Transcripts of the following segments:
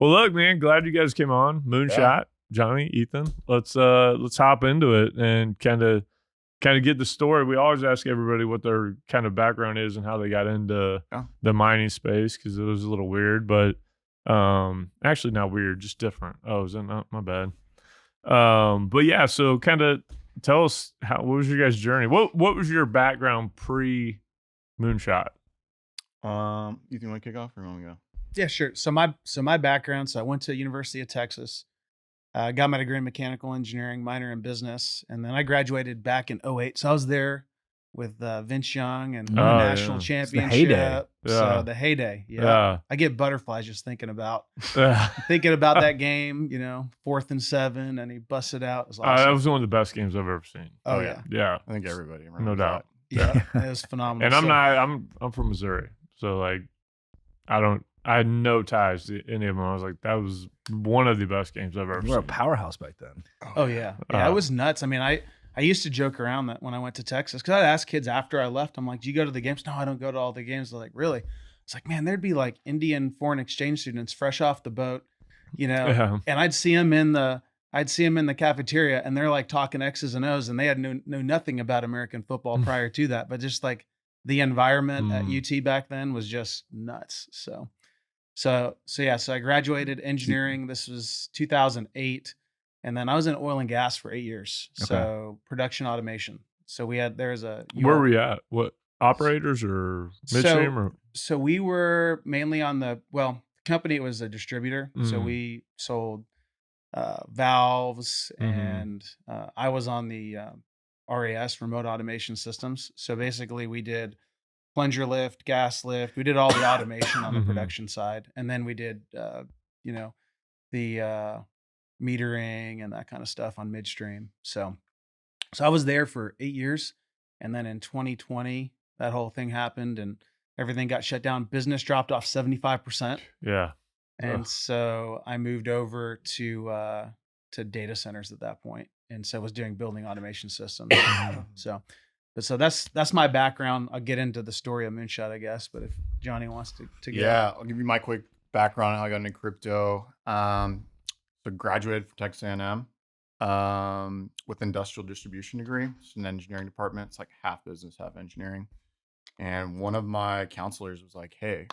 Well, look, man, glad you guys came on. Moonshot, Johnny, Ethan. Let's hop into it and kind of get the story. We always ask everybody what their kind of background is and how they got into the mining space, because it was a little weird, but actually not weird, just different. Oh, is that not my bad? But yeah, so kind of tell us what was your guys' journey? What was your background pre Moonshot? You think you want to kick off or you want to go? Yeah, sure. So my background, I went to University of Texas, got my degree in mechanical engineering, minor in business, and then I graduated back in 2008. So I was there with Vince Young and the national championship. The heyday. So the heyday. Yeah. I get butterflies just thinking about that game, 4th and 7, and he busted out. It was awesome. That was one of the best games I've ever seen. Oh yeah. Yeah. I think everybody remembers no doubt. Yeah. It was phenomenal. And I'm from Missouri. So like I had no ties to any of them. I was like, that was one of the best games I've ever seen. You were a powerhouse back then. Oh yeah. Yeah, it was nuts. I mean, I used to joke around that when I went to Texas, because I'd ask kids after I left, I'm like, do you go to the games? No, I don't go to all the games. They're like, really? It's like, man, there'd be like Indian foreign exchange students fresh off the boat, and I'd see them in the cafeteria, and they're like talking X's and O's, and they had knew nothing about American football prior to that, but just like the environment at UT back then was just nuts. So I graduated engineering. This was 2008. And then I was in oil and gas for 8 years. Okay. So production automation. So where were we at? What, operators or midstream? So we were mainly on the company was a distributor. So we sold valves, and I was on the RAS, remote automation systems. So basically we did plunger lift, gas lift. We did all the automation on the production side. And then we did, the metering and that kind of stuff on midstream. So I was there for 8 years. And then in 2020, that whole thing happened and everything got shut down. Business dropped off 75%. Yeah. And so I moved over to data centers at that point. And so I was doing building automation systems. So that's my background. I'll get into the story of Moonshot, I guess. But if Johnny wants to get I'll give you my quick background on how I got into crypto. So graduated from Texas A&M with industrial distribution degree. It's an engineering department. It's like half business, half engineering. And one of my counselors was like, hey,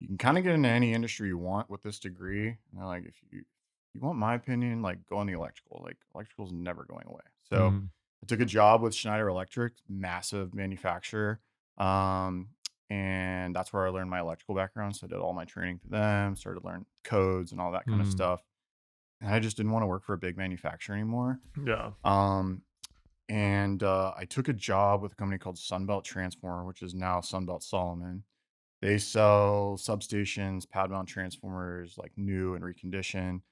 you can kind of get into any industry you want with this degree. And they're like, if you want my opinion, like go on the electrical. Like electrical is never going away. So I took a job with Schneider Electric, massive manufacturer. And that's where I learned my electrical background. So I did all my training through them, started to learn codes and all that kind of stuff. And I just didn't want to work for a big manufacturer anymore. Yeah. And I took a job with a company called Sunbelt Transformer, which is now Sunbelt Solomon. They sell substations, pad mount transformers, like new and reconditioned.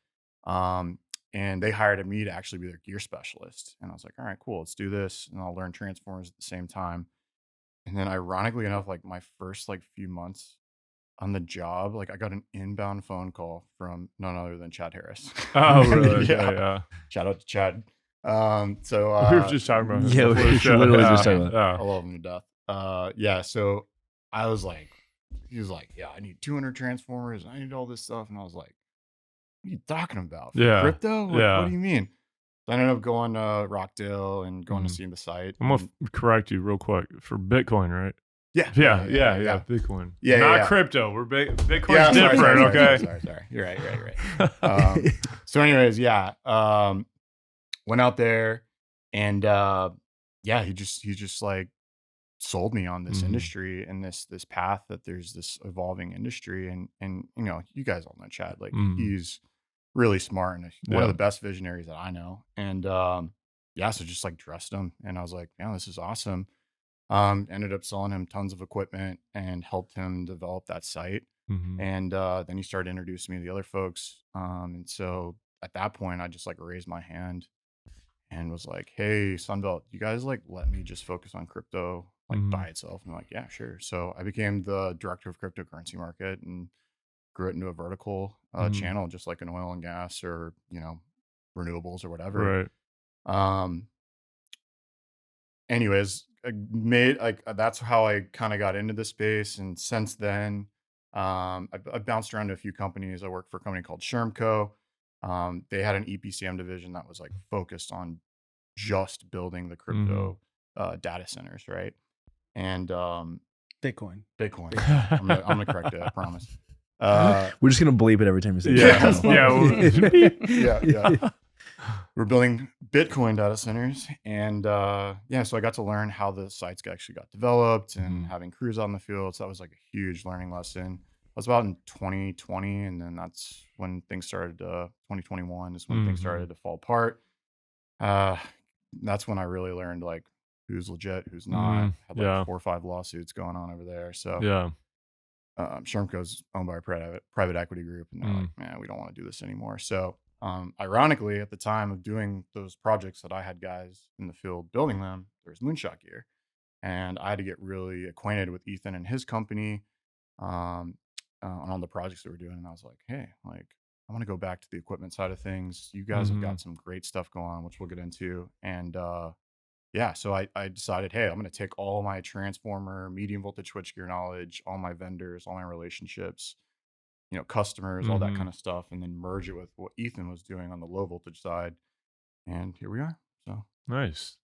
And they hired me to actually be their gear specialist. And I was like, all right, cool, let's do this. And I'll learn transformers at the same time. And then ironically enough, like my first few months on the job, like I got an inbound phone call from none other than Chad Harris. Oh, really? Yeah. Shout out to Chad. So we were just talking about him. Yeah, we were literally just talking about. I love him to death. So I was like, he was like, yeah, I need 200 transformers. I need all this stuff. And I was like, what are you talking about? For crypto? What do you mean? So I ended up going to Rockdale and going to see the site. I'm going to correct you real quick. For Bitcoin, right? Yeah. Bitcoin. Yeah. Not crypto. We're Bitcoin's different, okay? Sorry. You're right. So anyways, went out there and he just like sold me on this industry and this path that there's this evolving industry and you guys all know Chad, like he's really smart and one of the best visionaries that I know. And so just like trust him. And I was like, man, this is awesome. Ended up selling him tons of equipment and helped him develop that site. And then he started introducing me to the other folks. And so at that point I just like raised my hand and was like, hey, Sunbelt, you guys like let me just focus on crypto by itself? And I'm like, yeah, sure. So I became the director of cryptocurrency market and grew it into a vertical channel, just like an oil and gas or, renewables or whatever. Right. Anyways, I made that's how I kind of got into the space. And since then, I bounced around to a few companies. I worked for a company called Shermco. They had an EPCM division that was like focused on just building the crypto data centers, right? And Bitcoin. I'm gonna correct it, I promise. We're just gonna bleep it every time you say yeah. We're building Bitcoin data centers, and so I got to learn how the sites actually got developed and having crews out in the field. So that was like a huge learning lesson. I was about in 2020, and then that's when things started. 2021 is when things started to fall apart. That's when I really learned like who's legit, who's not. Had like 4 or 5 lawsuits going on over there. So Shermco's owned by a private equity group, and they're like, man, we don't want to do this anymore. So ironically, at the time of doing those projects that I had guys in the field building them, there was Moonshot gear, and I had to get really acquainted with Ethan and his company on all the projects that we're doing. And I was like, hey, like I want to go back to the equipment side of things. You guys have got some great stuff going on, which we'll get into. And so I decided, hey, I'm going to take all my transformer, medium voltage switchgear knowledge, all my vendors, all my relationships, customers, all that kind of stuff, and then merge it with what Ethan was doing on the low voltage side. And here we are. So nice.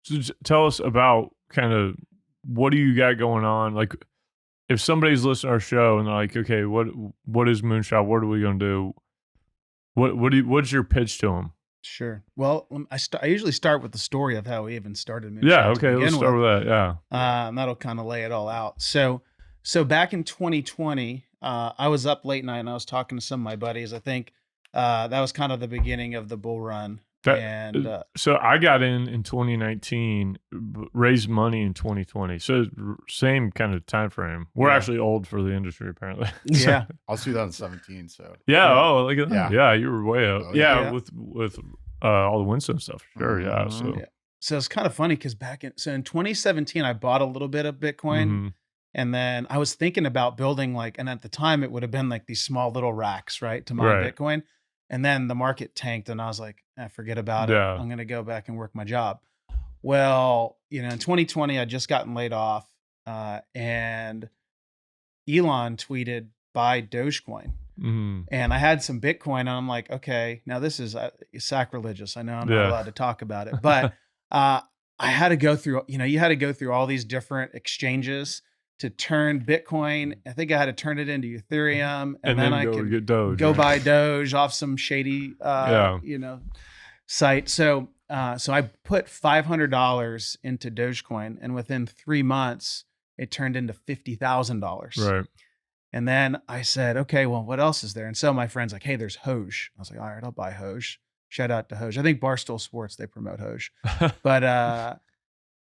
So tell us about kind of what do you got going on? Like if somebody's listening to our show and they're like, okay, what is Moonshot? What are we going to do? What's your pitch to them? Sure. Well, I usually start with the story of how we even started Moonshot. Yeah. Okay. Let's start with that. Yeah. And that'll kind of lay it all out. So back in 2020, I was up late night and I was talking to some of my buddies. I think that was kind of the beginning of the bull run. So I got in 2019, raised money in 2020. So same kind of time frame. We're actually old for the industry, apparently. Yeah, I was 2017. So Oh, look at that. Yeah, you were way up. Oh, with all the Winston stuff. Sure, yeah. So it's kind of funny because in 2017, I bought a little bit of Bitcoin. And then I was thinking about building and at the time it would have been like these small little racks, right, to mine Bitcoin. And then the market tanked and I was like, forget about it. I'm going to go back and work my job. Well, in 2020, I'd just gotten laid off and Elon tweeted, buy Dogecoin. And I had some Bitcoin and I'm like, okay, now this is sacrilegious. I know I'm not allowed to talk about it, but I had to go through, you had to go through all these different exchanges to turn Bitcoin. I think I had to turn it into Ethereum, and then I could go buy Doge off some shady, site. So I put $500 into Dogecoin, and within 3 months, it turned into $50,000. Right. And then I said, okay, well, what else is there? And so my friend's like, hey, there's Hoge. I was like, all right, I'll buy Hoge. Shout out to Hoge. I think Barstool Sports, they promote Hoge. But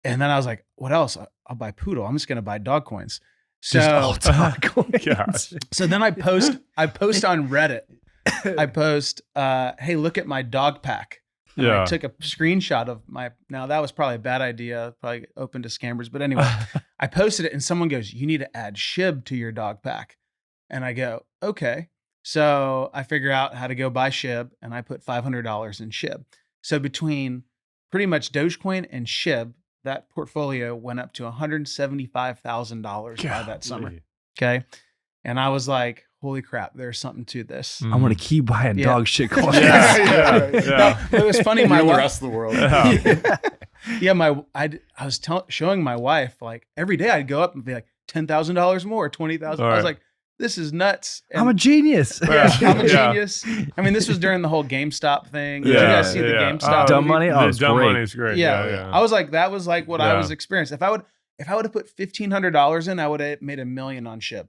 and then I was like, what else? I'll buy Poodle. I'm just going to buy dog coins. So, dog coins. So then I post on Reddit. I post, hey, look at my dog pack. And I took a screenshot of now that was probably a bad idea, probably open to scammers. But anyway, I posted it and someone goes, you need to add SHIB to your dog pack. And I go, okay. So I figure out how to go buy SHIB and I put $500 in SHIB. So between pretty much Dogecoin and SHIB, that portfolio went up to $175,000 by that summer. Okay. And I was like, holy crap, there's something to this. I'm going to keep buying dog shit coins. No, it was funny. The rest of the world. I was showing my wife, like every day I'd go up and be like $10,000 more, 20,000. I was like, this is nuts. And I'm a genius. I'm a genius. I mean, this was during the whole GameStop thing. Did you guys see the GameStop? Dumb money? Oh, Dumb money is great. Yeah. I was like, that was like what I was experiencing. If I would have put $1,500 in, I would have made $1 million on SHIB.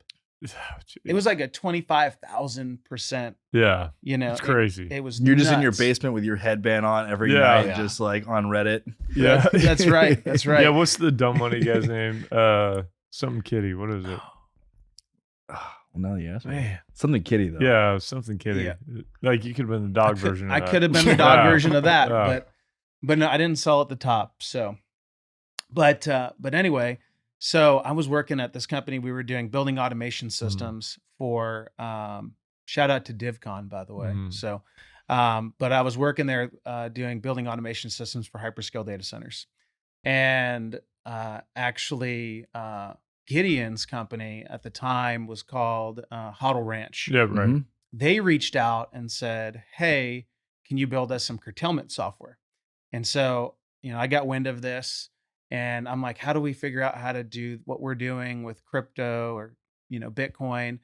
It was like a 25,000%. Yeah. It's crazy. It was You're nuts. just in your basement with your headband on every night, just like on Reddit. Yeah. That's right. That's right. Yeah. What's the dumb money guy's name? Something Kitty. What is it? Well, now you asked me. Something Kitty, though. Yeah, something Kitty. Yeah. Like you could have been the dog version of that. I could have been the dog version of that, but no, I didn't sell at the top. So, but anyway, so I was working at this company. We were doing building automation systems for, shout out to DivCon, by the way. So, but I was working there doing building automation systems for hyperscale data centers. And actually, Gideon's company at the time was called Hodl Ranch. Yeah, right. Mhm. They reached out and said, hey, can you build us some curtailment software? And so, I got wind of this and I'm like, how do we figure out how to do what we're doing with crypto or, Bitcoin?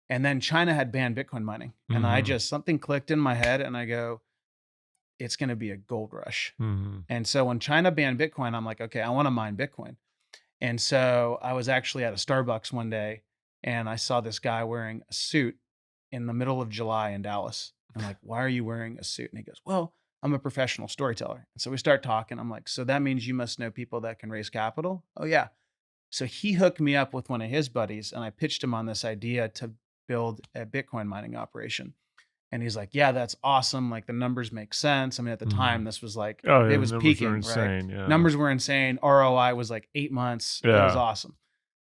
And then China had banned Bitcoin mining. And Mhm. something clicked in my head and I go, it's going to be a gold rush. Mhm. And so when China banned Bitcoin, I'm like, okay, I want to mine Bitcoin. And so I was actually at a Starbucks one day and I saw this guy wearing a suit in the middle of July in Dallas. I'm like, why are you wearing a suit? And he goes, well, I'm a professional storyteller. And so we start talking. I'm like, so that means you must know people that can raise capital? Oh, yeah. So he hooked me up with one of his buddies and I pitched him on this idea to build a Bitcoin mining operation. And he's like, yeah, that's awesome. Like the numbers make sense. I mean, at the time, this was like, Oh, yeah. it was Numbers peaking, were right? insane. Yeah. Numbers were insane. ROI was like 8 months. It was Yeah. awesome.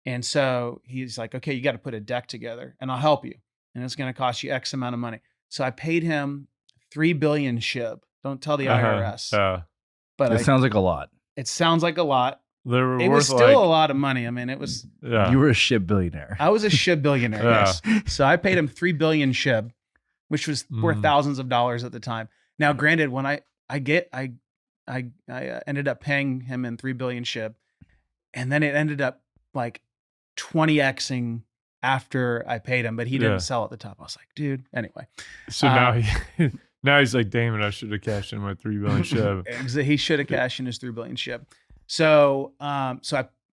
And so he's like, okay, you got to put a deck together and I'll help you. And it's going to cost you X amount of money. So I paid him 3 billion SHIB. Don't tell the IRS. Yeah. But It sounds like a lot. it sounds like a lot. They were It worth was still a lot of money. I mean, it was, Yeah. You were a shit billionaire. I was a SHIB billionaire. Yeah. Yes. So I paid him 3 billion SHIB, which was worth Mhm. thousands of dollars at the time. Now, granted, when I ended up paying him in 3 billion SHIB, and then it ended up like 20xing after I paid him, but he didn't Yeah. sell at the top. I was like, dude. Anyway, So now he's like, damn it, I should have cashed in my 3 billion ship. he should have cashed in his 3 billion SHIB. So,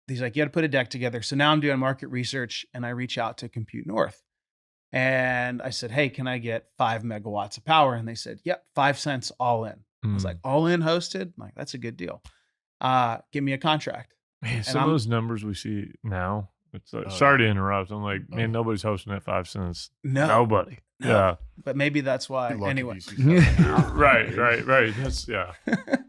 he's like, you got to put a deck together. So now I'm doing market research, and I reach out to Compute North. And I said, hey, can I get 5 megawatts of power? And they said, yep, 5 cents all in. I was like, all in hosted? I'm like, that's a good deal. Give me a contract. Man, some of those numbers we see now, it's like, Oh, sorry to interrupt. I'm like, man, nobody's hosting at 5 cents. No. Nobody. No. Yeah. But maybe that's why. You're lucky Anyway. if you see something. Right. That's yeah.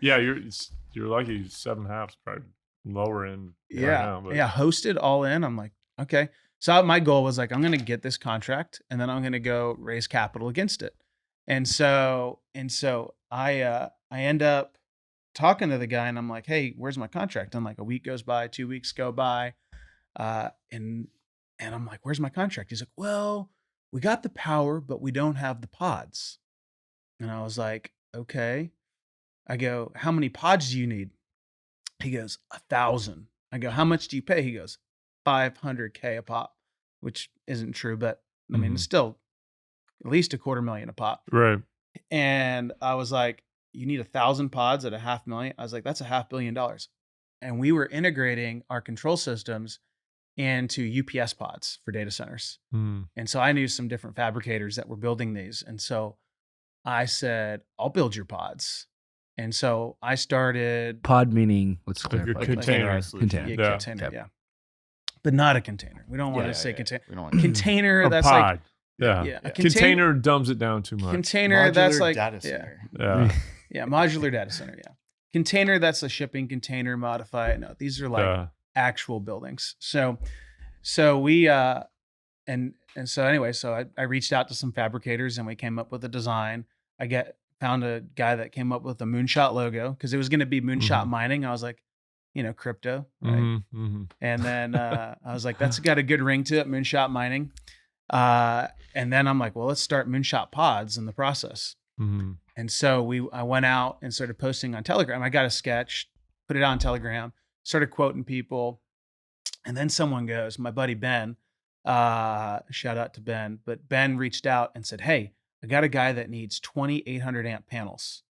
You're lucky. 7.5 is probably lower end. Yeah. Right now, but. Yeah. Hosted all in. I'm like, okay. So my goal was like, I'm going to get this contract and then I'm going to go raise capital against it. And so I end up talking to the guy and I'm like, hey, where's my contract? And like a week goes by, 2 weeks go by. And I'm like, where's my contract? He's like, well, we got the power, but we don't have the pods. And I was like, okay. I go, how many pods do you need? He goes, 1,000. I go, how much do you pay? He goes, $500K a pop, which isn't true, but I mean, it's still at least $250,000 a pop. Right. And I was like, you need 1,000 pods at $500,000. I was like, that's $500 million. And we were integrating our control systems into UPS pods for data centers. And so I knew some different fabricators that were building these. And so I said, I'll build your pods. And so I started Pod meaning, let's Like a clarify. container. Container. Yeah, Yeah. container, Okay. yeah. But not a container. We don't want Yeah, to say yeah. container. We don't want Container, A that's pod. like Yeah. a Container dumbs it down too much. container, that's Modular like data center. yeah, modular data center, yeah. Container, that's a shipping container modified. No, these are like actual buildings. So we and so anyway, so I reached out to some fabricators and we came up with a design. Found a guy that came up with a Moonshot logo because it was going to be Moonshot mining. I was like, crypto, right? And then I was like, that's got a good ring to it, Moonshot mining. And then I'm like, well, let's start Moonshot pods in the process. And so I went out and started posting on Telegram. I got a sketch, put it on Telegram, started quoting people. And then someone goes, my buddy Ben, shout out to Ben, but Ben reached out and said, hey, I got a guy that needs 2,800 amp panels.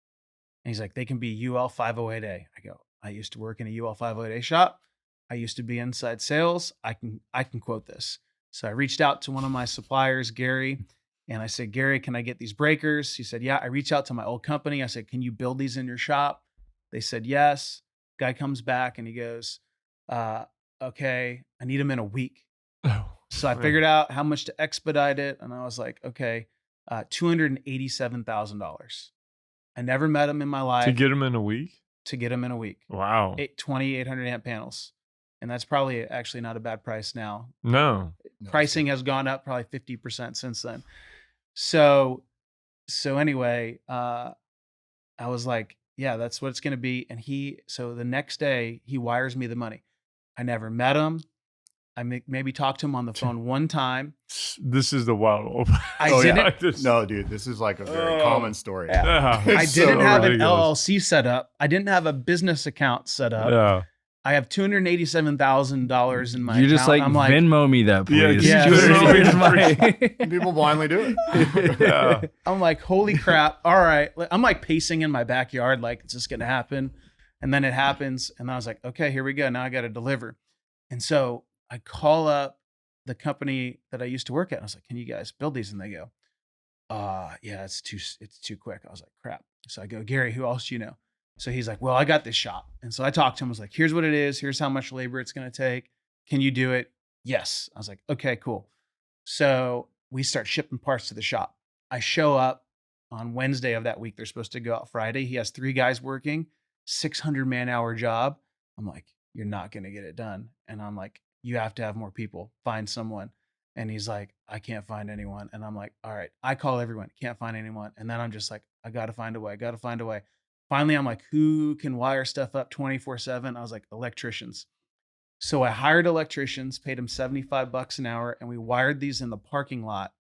And he's like, they can be UL 508A. I go, I used to work in a UL 508A shop. I used to be inside sales. I can quote this. So I reached out to one of my suppliers, Gary, and I said, Gary, can I get these breakers? He said, yeah. I reached out to my old company. I said, can you build these in your shop? They said, yes. Guy comes back and he goes, okay, I need them in a week. So I figured out how much to expedite it. And I was like, okay, $287,000. I never met him in my life. To get them in a week? To get them in a week. Wow. 2,800 amp panels. And that's probably actually not a bad price now. No. Pricing has gone up probably 50% since then. So anyway, I was like, yeah, that's what it's going to be. And so the next day he wires me the money. I never met him. maybe talked to him on the phone one time. This is the wild. I Oh, yeah. didn't. No, dude, this is like a very common story. Yeah. I It's didn't so have an ridiculous. LLC set up. I didn't have a business account set up. Yeah. I have $287,000 in my You just account. like, Venmo me that, Yeah, please. yeah, Here's my- People blindly do it. Yeah. I'm like, holy crap. All right. I'm like pacing in my backyard, like, it's just going to happen. And then it happens. And I was like, okay, here we go. Now I got to deliver. And so I call up the company that I used to work at. I was like, can you guys build these? And they go, yeah, it's too quick. I was like, crap. So I go, Gary, who else do you know? So he's like, well, I got this shop. And so I talked to him. I was like, here's what it is. Here's how much labor it's going to take. Can you do it? Yes. I was like, okay, cool. So we start shipping parts to the shop. I show up on Wednesday of that week. They're supposed to go out Friday. He has 3 guys working, 600 man-hour job. I'm like, you're not going to get it done. And I'm like, you have to have more people. Find someone. And he's like, I can't find anyone. And I'm like, all right. I call everyone. Can't find anyone. And then I'm just like, I got to find a way. I got to find a way. Finally, I'm like, who can wire stuff up 24/7? I was like, electricians. So I hired electricians, paid them $75 an hour, and we wired these in the parking lot,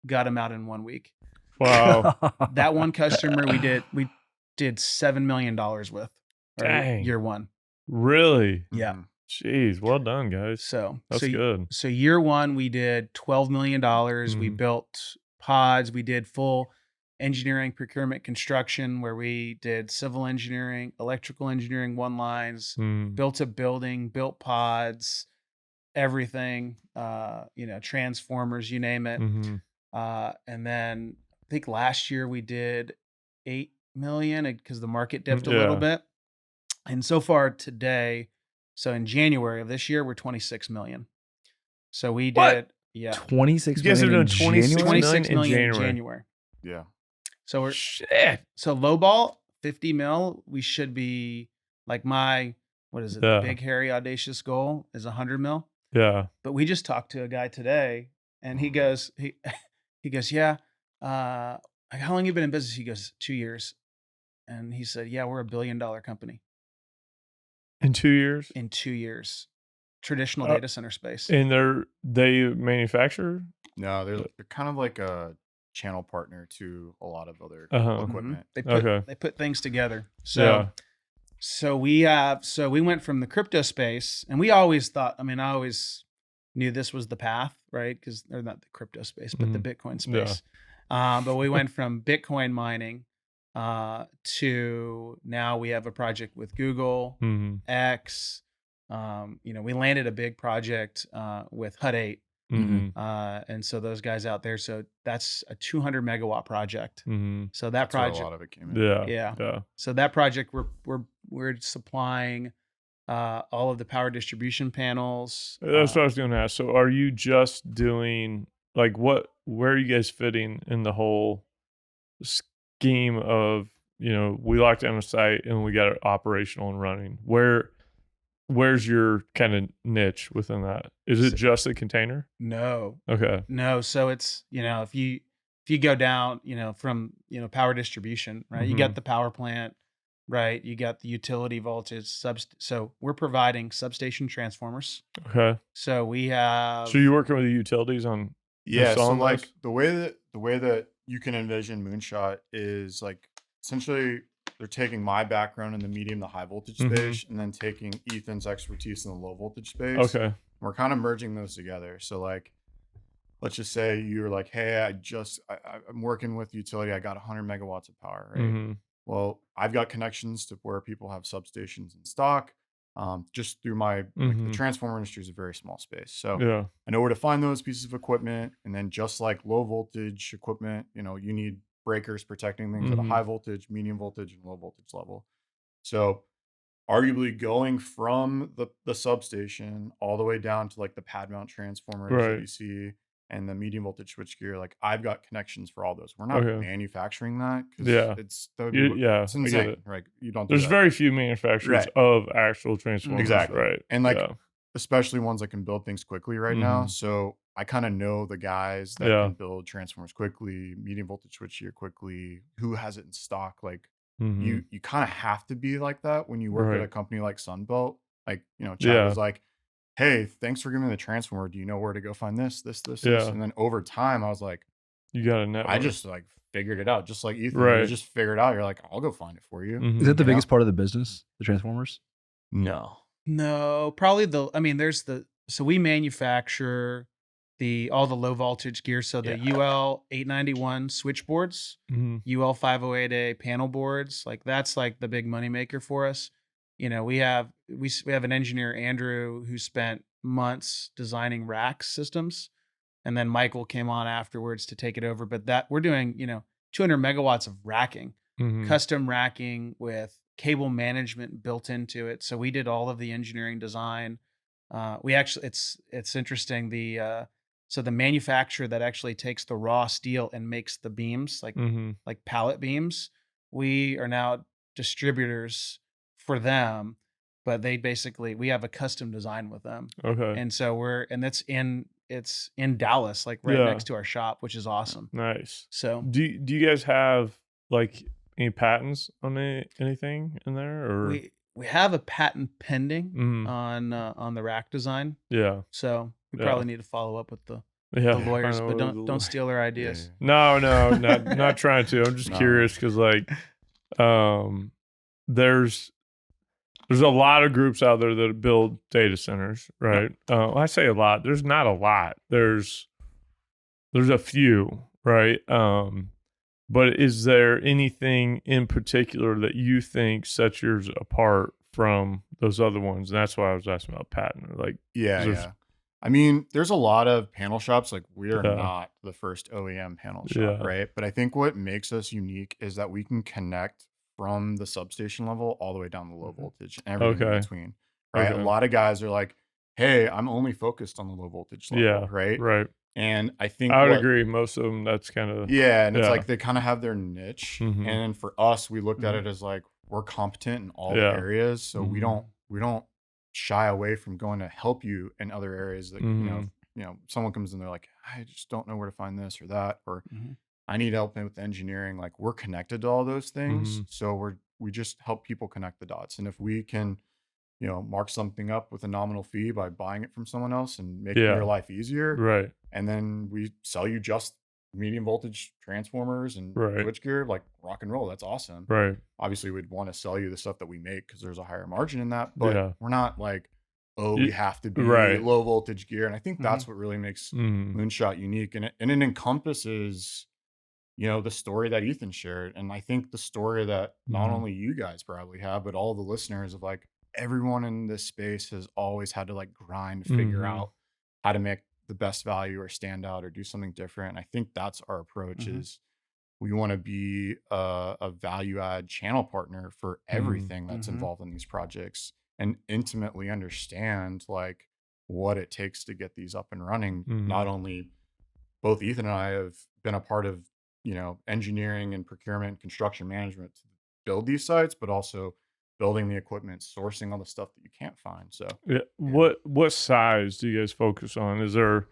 got them out in 1 week. Wow. That one customer we did $7 million with. Right? Dang. Year one. Really? Yeah. Jeez. Well done, guys. So That's good. So year one, we did $12 million. We built pods. We did full engineering, procurement, construction, where we did civil engineering, electrical engineering, 1 lines, built a building, built pods, everything, transformers, you name it. And then I think last year we did 8 million because the market dipped a little bit. And so far today, so in January of this year, we're 26 million. So we did, 26 You guys are million doing in January? 26 million in January. Yeah. So we're Shit. so lowball 50 mil. We should be like what is it? Yeah. The big, hairy, audacious goal is 100 mil. Yeah. But we just talked to a guy today, and he goes, yeah. How long you been in business? He goes, 2 years, and he said, yeah, we're a $1 billion company In 2 years? in 2 years. Traditional data center space. And they manufacture? No, they're kind of like a channel partner to a lot of other Uh-huh. equipment. They put things together. So we went from the crypto space, and we always thought, I always knew this was the path, right? Because they're not the crypto space, but the Bitcoin space. But we went from Bitcoin mining to now we have a project with Google, X. We landed a big project with Hut 8. And so those guys out there, so that's a 200 megawatt project. So that That's where project, a lot of it came in. yeah. So that project, we're supplying all of the power distribution panels. That's what I was going to ask. So are you just doing like where are you guys fitting in the whole scheme of, we locked down a site and we got it operational and running? Where's your kind of niche within that? Is it just a container? No. Okay. No. So it's, if you go down, from, power distribution, right? You got the power plant, right? You got the utility voltage so we're providing substation transformers. Okay. So we have. So you're working with the utilities on. Yeah. So installing like those? the way that you can envision Moonshot is like essentially they're taking my background in the medium to high voltage space and then taking Ethan's expertise in the low voltage space. Okay. We're kind of merging those together. So like, let's just say you're like, hey, I'm working with utility. I got 100 megawatts of power, right? Well, I've got connections to where people have substations in stock. Just through my the transformer industry is a very small space. So I know where to find those pieces of equipment. And then just like low voltage equipment, you need breakers protecting things at a high voltage, medium voltage, and low voltage level. So arguably going from the substation all the way down to like the pad mount transformers that you see and the medium voltage switchgear, like I've got connections for all those. We're not manufacturing that because it's insane. Right? You don't. There's very few manufacturers of actual transformers. Exactly. Right. And like especially ones that can build things quickly right now. So I kind of know the guys that can build transformers quickly, medium voltage switchgear quickly, who has it in stock. Like you kind of have to be like that when you work at a company like Sunbelt. Like, Chad was like, hey, thanks for giving me the transformer. Do you know where to go find this? Yeah. And then over time, I was like, You got a network. I just like figured it out, just like Ethan. Right. You just figure it out. You're like, I'll go find it for you. Mhm. Is that the You know? biggest part of the business, the transformers? No. No, probably there's so we manufacture all the low voltage gear. So the UL 891 switchboards, Mhm. UL 508A panel boards, like that's like the big moneymaker for us. You know, we have an engineer, Andrew, who spent months designing rack systems, and then Michael came on afterwards to take it over. But that we're doing, 200 megawatts of racking, Mhm. custom racking with cable management built into it. So we did all of the engineering design. We actually, it's interesting. So the manufacturer that actually takes the raw steel and makes the beams, Mhm. like pallet beams, we are now distributors for them. But we have a custom design with them, Okay. and so it's in Dallas, like right Yeah. next to our shop, which is awesome. Nice. So Do you guys have like any patents on anything in there, or we have a patent pending Mhm. on the rack design. Yeah. So we Yeah. probably need to follow up with the Yeah. lawyers, I but know the don't steal their ideas. No, not trying to. I'm just No. curious because like, there's a lot of groups out there that build data centers, right? I say a lot. There's not a lot. There's a few, right? But is there anything in particular that you think sets yours apart from those other ones? And that's why I was asking about patent. Like, Yeah, there's- yeah. I mean, there's a lot of panel shops. Like, we are Yeah. not the first OEM panel shop, Yeah. right? But I think what makes us unique is that we can connect from the substation level all the way down the low voltage and everything in Okay. between, right? Okay. A lot of guys are like, hey, I'm only focused on the low voltage level, Yeah. right? Right. And I think I would agree. Most of them, that's kind of yeah, and it's Yeah. like they kind of have their niche. Mhm. And for us, we looked at Mhm. it as like we're competent in all Yeah. the areas, so we Mhm. don't shy away from going to help you in other areas that Mhm. someone comes in, they're like, I just don't know where to find this or that, or Mhm. I need help with engineering. Like, we're connected to all those things, Mhm. so we just help people connect the dots. And if we can mark something up with a nominal fee by buying it from someone else and making Yeah. your life easier, Right. and then we sell you just medium voltage transformers and Right. switchgear, like, rock and roll, that's awesome. Right. Obviously, we'd want to sell you the stuff that we make because there's a higher margin in that, but Yeah. we're not like, oh, You- we have to be right. low voltage gear. And I think that's what really makes Mhm. Moonshot unique, and it encompasses the story that Ethan shared. And I think the story that not Mhm. only you guys probably have, but all the listeners, of like, everyone in this space has always had to like grind, figure Mhm. out how to make the best value or stand out or do something different. And I think that's our approach Mhm. is we want to be a value add channel partner for everything that's Mhm. involved in these projects, and intimately understand like what it takes to get these up and running. Mhm. Not only both Ethan and I have been a part of, engineering and procurement, construction management to build these sites, but also building the equipment, sourcing all the stuff that you can't find. So Yeah. What size do you guys focus on? Is there,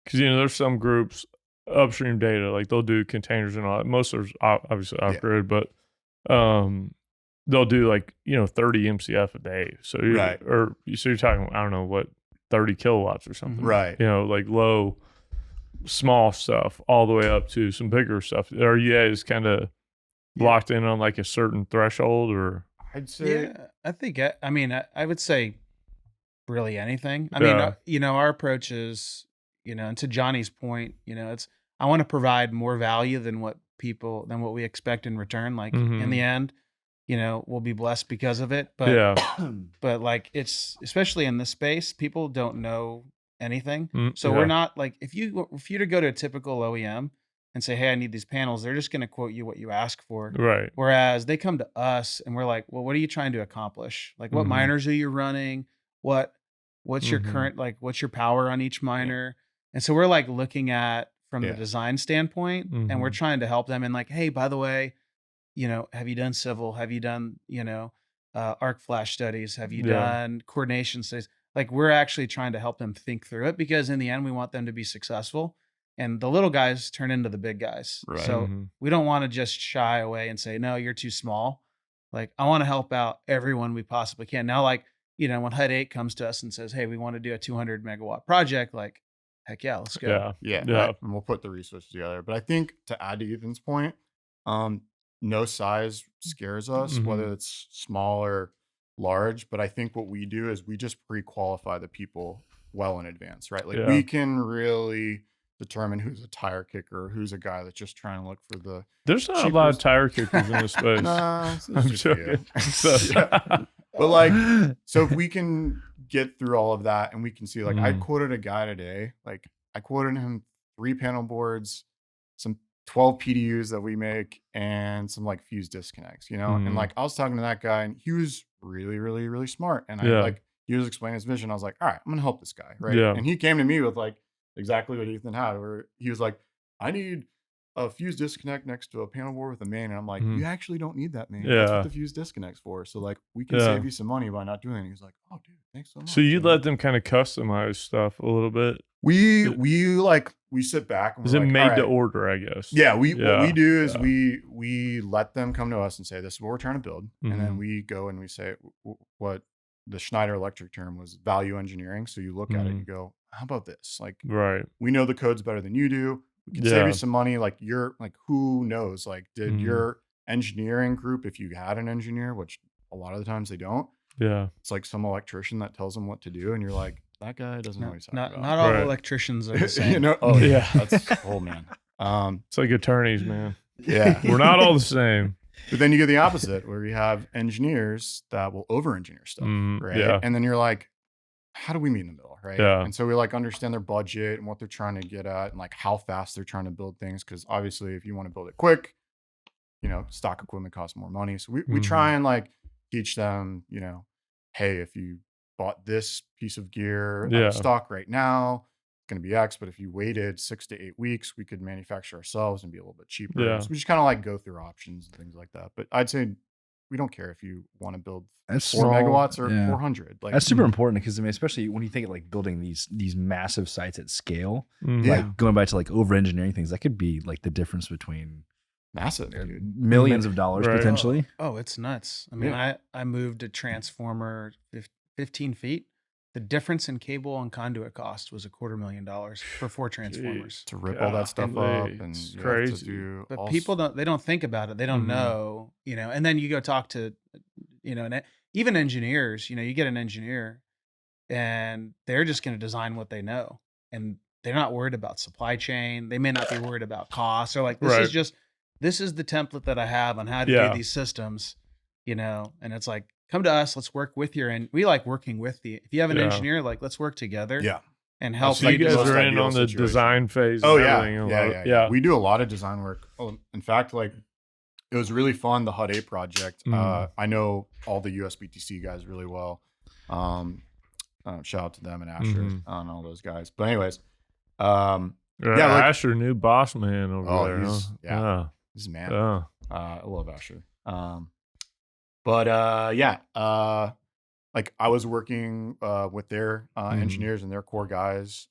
because there's some groups, upstream data, like they'll do containers and all that. Most are obviously off grid, but they'll do like 30 MCF a day. So Right. So you're talking, I don't know what, 30 kilowatts or something. Right. Like small stuff all the way up to some bigger stuff. Are you guys kind of locked in on like a certain threshold, or? I'd say Yeah, I think I would say really anything. I Yeah. mean, our approach is, and to Johnny's point, it's I want to provide more value than what we expect in return. Like in Mhm. the end, we'll be blessed because of it. But Yeah. but like it's especially in this space, people don't know anything. So Yeah. we're not like if you to go to a typical OEM and say, hey, I need these panels, they're just going to quote you what you ask for. Right. Whereas they come to us and we're like, well, what are you trying to accomplish? Like, what Mhm. miners are you running? What's your Mhm. current, like, what's your power on each miner? And so we're like looking at from Yeah. the design standpoint, and we're Mhm. trying to help them. And like, hey, by the way, have you done civil? Have you done, arc flash studies? Have you Yeah. done coordination studies? Like, we're actually trying to help them think through it, because in the end, we want them to be successful. And the little guys turn into the big guys. Right. So Mhm. we don't want to just shy away and say, no, you're too small. Like, I want to help out everyone we possibly can. Now, like, when HUD 8 comes to us and says, hey, we want to do a 200 megawatt project, like, heck yeah, let's go. Yeah. And we'll put the resources together. But I think to add to Ethan's point, no size scares us, whether it's small or large. But I think what we do is we just pre-qualify the people well in advance, right? Like we can really determine who's a tire kicker, who's a guy that's just trying to look for the. There's not a lot of tire kickers in this space. Nah, I'm joking. But like, so if we can get through all of that and we can see, like, I quoted a guy today, like I quoted him 3 panel boards, some 12 PDUs that we make, and some like fuse disconnects, and like I was talking to that guy and he was really, really, really smart. And he was explaining his vision. I was like, all right, I'm gonna help this guy. Right. Yeah. And he came to me with like exactly what Ethan had, where he was like, I need a fuse disconnect next to a panel board with a main. And I'm like, you actually don't need that main. That's what the fuse disconnect's for. So like we can save you some money by not doing it. And he was like, oh dude, thanks so much. So you let them kind of customize stuff a little bit. We sit back and is it made to order, I guess? Yeah. What we do is we let them come to us and say, this is what we're trying to build. And then we go and we say what the Schneider Electric term was value engineering. So you look at it and you go, how about this? Like, we know the codes better than you do. We can save you some money. Like you're like, who knows? Like, did your engineering group, if you had an engineer, which a lot of the times they don't, it's like some electrician that tells them what to do. And you're like, that guy doesn't know what he's talking about. Not all electricians are the same. That's man. It's like attorneys, man. Yeah. We're not all the same. But then you get the opposite, where you have engineers that will over-engineer stuff, right? Yeah. And then you're like, how do we meet in the middle, right? Yeah. And so we like understand their budget and what they're trying to get at, and like how fast they're trying to build things. Because obviously, if you want to build it quick, stock equipment costs more money. So we try and like teach them, hey, if you bought this piece of gear out of stock right now, going to be X, but if you waited 6 to 8 weeks, we could manufacture ourselves and be a little bit cheaper. So we just kind of like go through options and things like that. But I'd say we don't care if you want to build 4 megawatts or 400. Like that's super important, because I mean, especially when you think of like building these massive sites at scale, like going back to like over engineering things, that could be like the difference between massive, dude. Millions of dollars potentially. Oh, it's nuts. I mean, I moved a transformer 15 feet. The difference in cable and conduit cost was $250,000 for 4 transformers. To rip all that stuff up, and it's crazy. But people don't think about it. They don't know, and then you go talk to, and even engineers, you get an engineer and they're just going to design what they know. And they're not worried about supply chain. They may not be worried about costs. They're like, this is the template that I have on how to do these systems, and it's like, come to us. Let's work with and we like working with if you have an engineer, like let's work together. And help. So you guys are in on the design phase. Oh yeah. We do a lot of design work. Oh, in fact, like it was really fun. The HUD 8 project. I know all the USBTC guys really well. Shout out to them and Asher and all those guys. But anyways, Asher, new boss man over there. He's a man. I love Asher. But like I was working with their engineers and their core guys,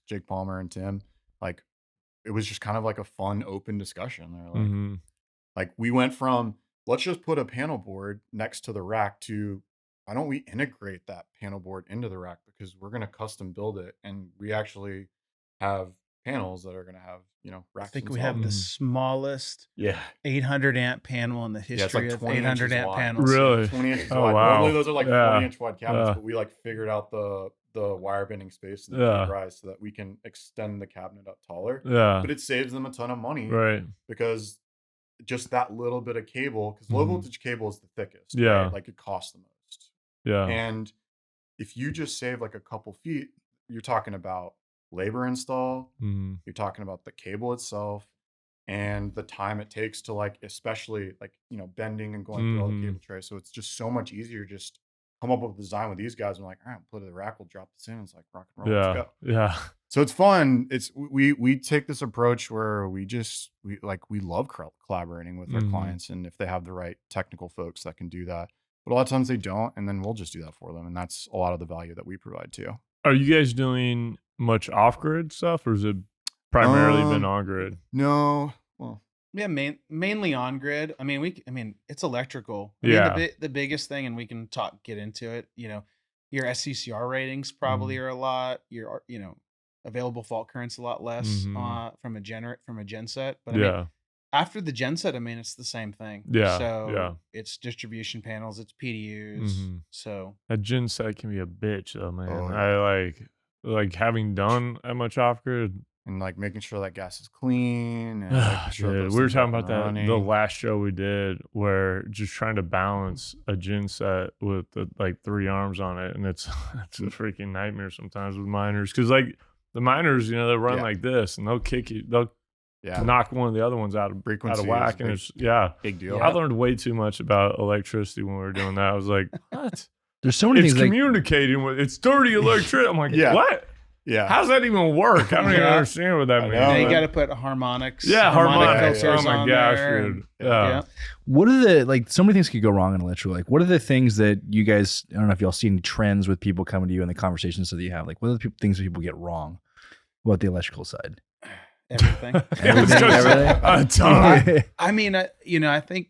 Jake Palmer and Tim. Like it was just kind of like a fun, open discussion. They're like we went from let's just put a panel board next to the rack to why don't we integrate that panel board into the rack, because we're going to custom build it, and we actually have panels that are going to have racks. I think we have the smallest 800 amp panel in the history of 800 amp panels. Really? 20 inches Oh wide. wow. Normally those are like 40-inch wide cabinets, but we like figured out the wire bending space and the rise so that we can extend the cabinet up taller. But it saves them a ton of money, right? Because just that little bit of cable, because low voltage cable is the thickest. Right? Like it costs the most. And if you just save like a couple feet, you're talking about labor install, you're talking about the cable itself and the time it takes to like, especially like, bending and going through all the cable trays. So it's just so much easier. Just come up with a design with these guys and like, all right, put it in the rack, we'll drop this in. It's like rock and roll. Let's go. Yeah. So it's fun. We take this approach where we love collaborating with our clients, and if they have the right technical folks that can do that. But a lot of times they don't, and then we'll just do that for them. And that's a lot of the value that we provide too. Are you guys doing much off-grid stuff, or has it primarily been on-grid? No. Well, yeah, mainly on-grid. I mean, it's electrical. I mean, the biggest thing, and we can get into it, your SCCR ratings probably are a lot. Your available fault current's a lot less from a genset. But I mean, after the genset, I mean, it's the same thing. Yeah. So it's distribution panels, it's PDUs. So that genset can be a bitch though, man. Oh, I like having done that much off grid. And like making sure that gas is clean. And making sure Dude, those we were things talking are about that running. the last show we did, where just trying to balance a gen set with like 3 arms on it, and it's a freaking nightmare sometimes with miners, because like the miners, you know, they run like this, and they'll kick you, they'll knock one of the other ones out of whack, and it's big deal. I learned way too much about electricity when we were doing that. I was like, what? There's so many it's things communicating with it's dirty electricity. I'm like, what? Yeah. How's that even work? I don't even understand what that means. Yeah, you got to put harmonics. Yeah, harmonics. filters Oh my on gosh, there, dude. Yeah. What are the, like, so many things could go wrong in electrical. Like, what are the things that you guys, I don't know if y'all see any trends with people coming to you in the conversations that you have. Like, what are the things that people get wrong about the electrical side? Everything. Everything. A ton. I mean, I think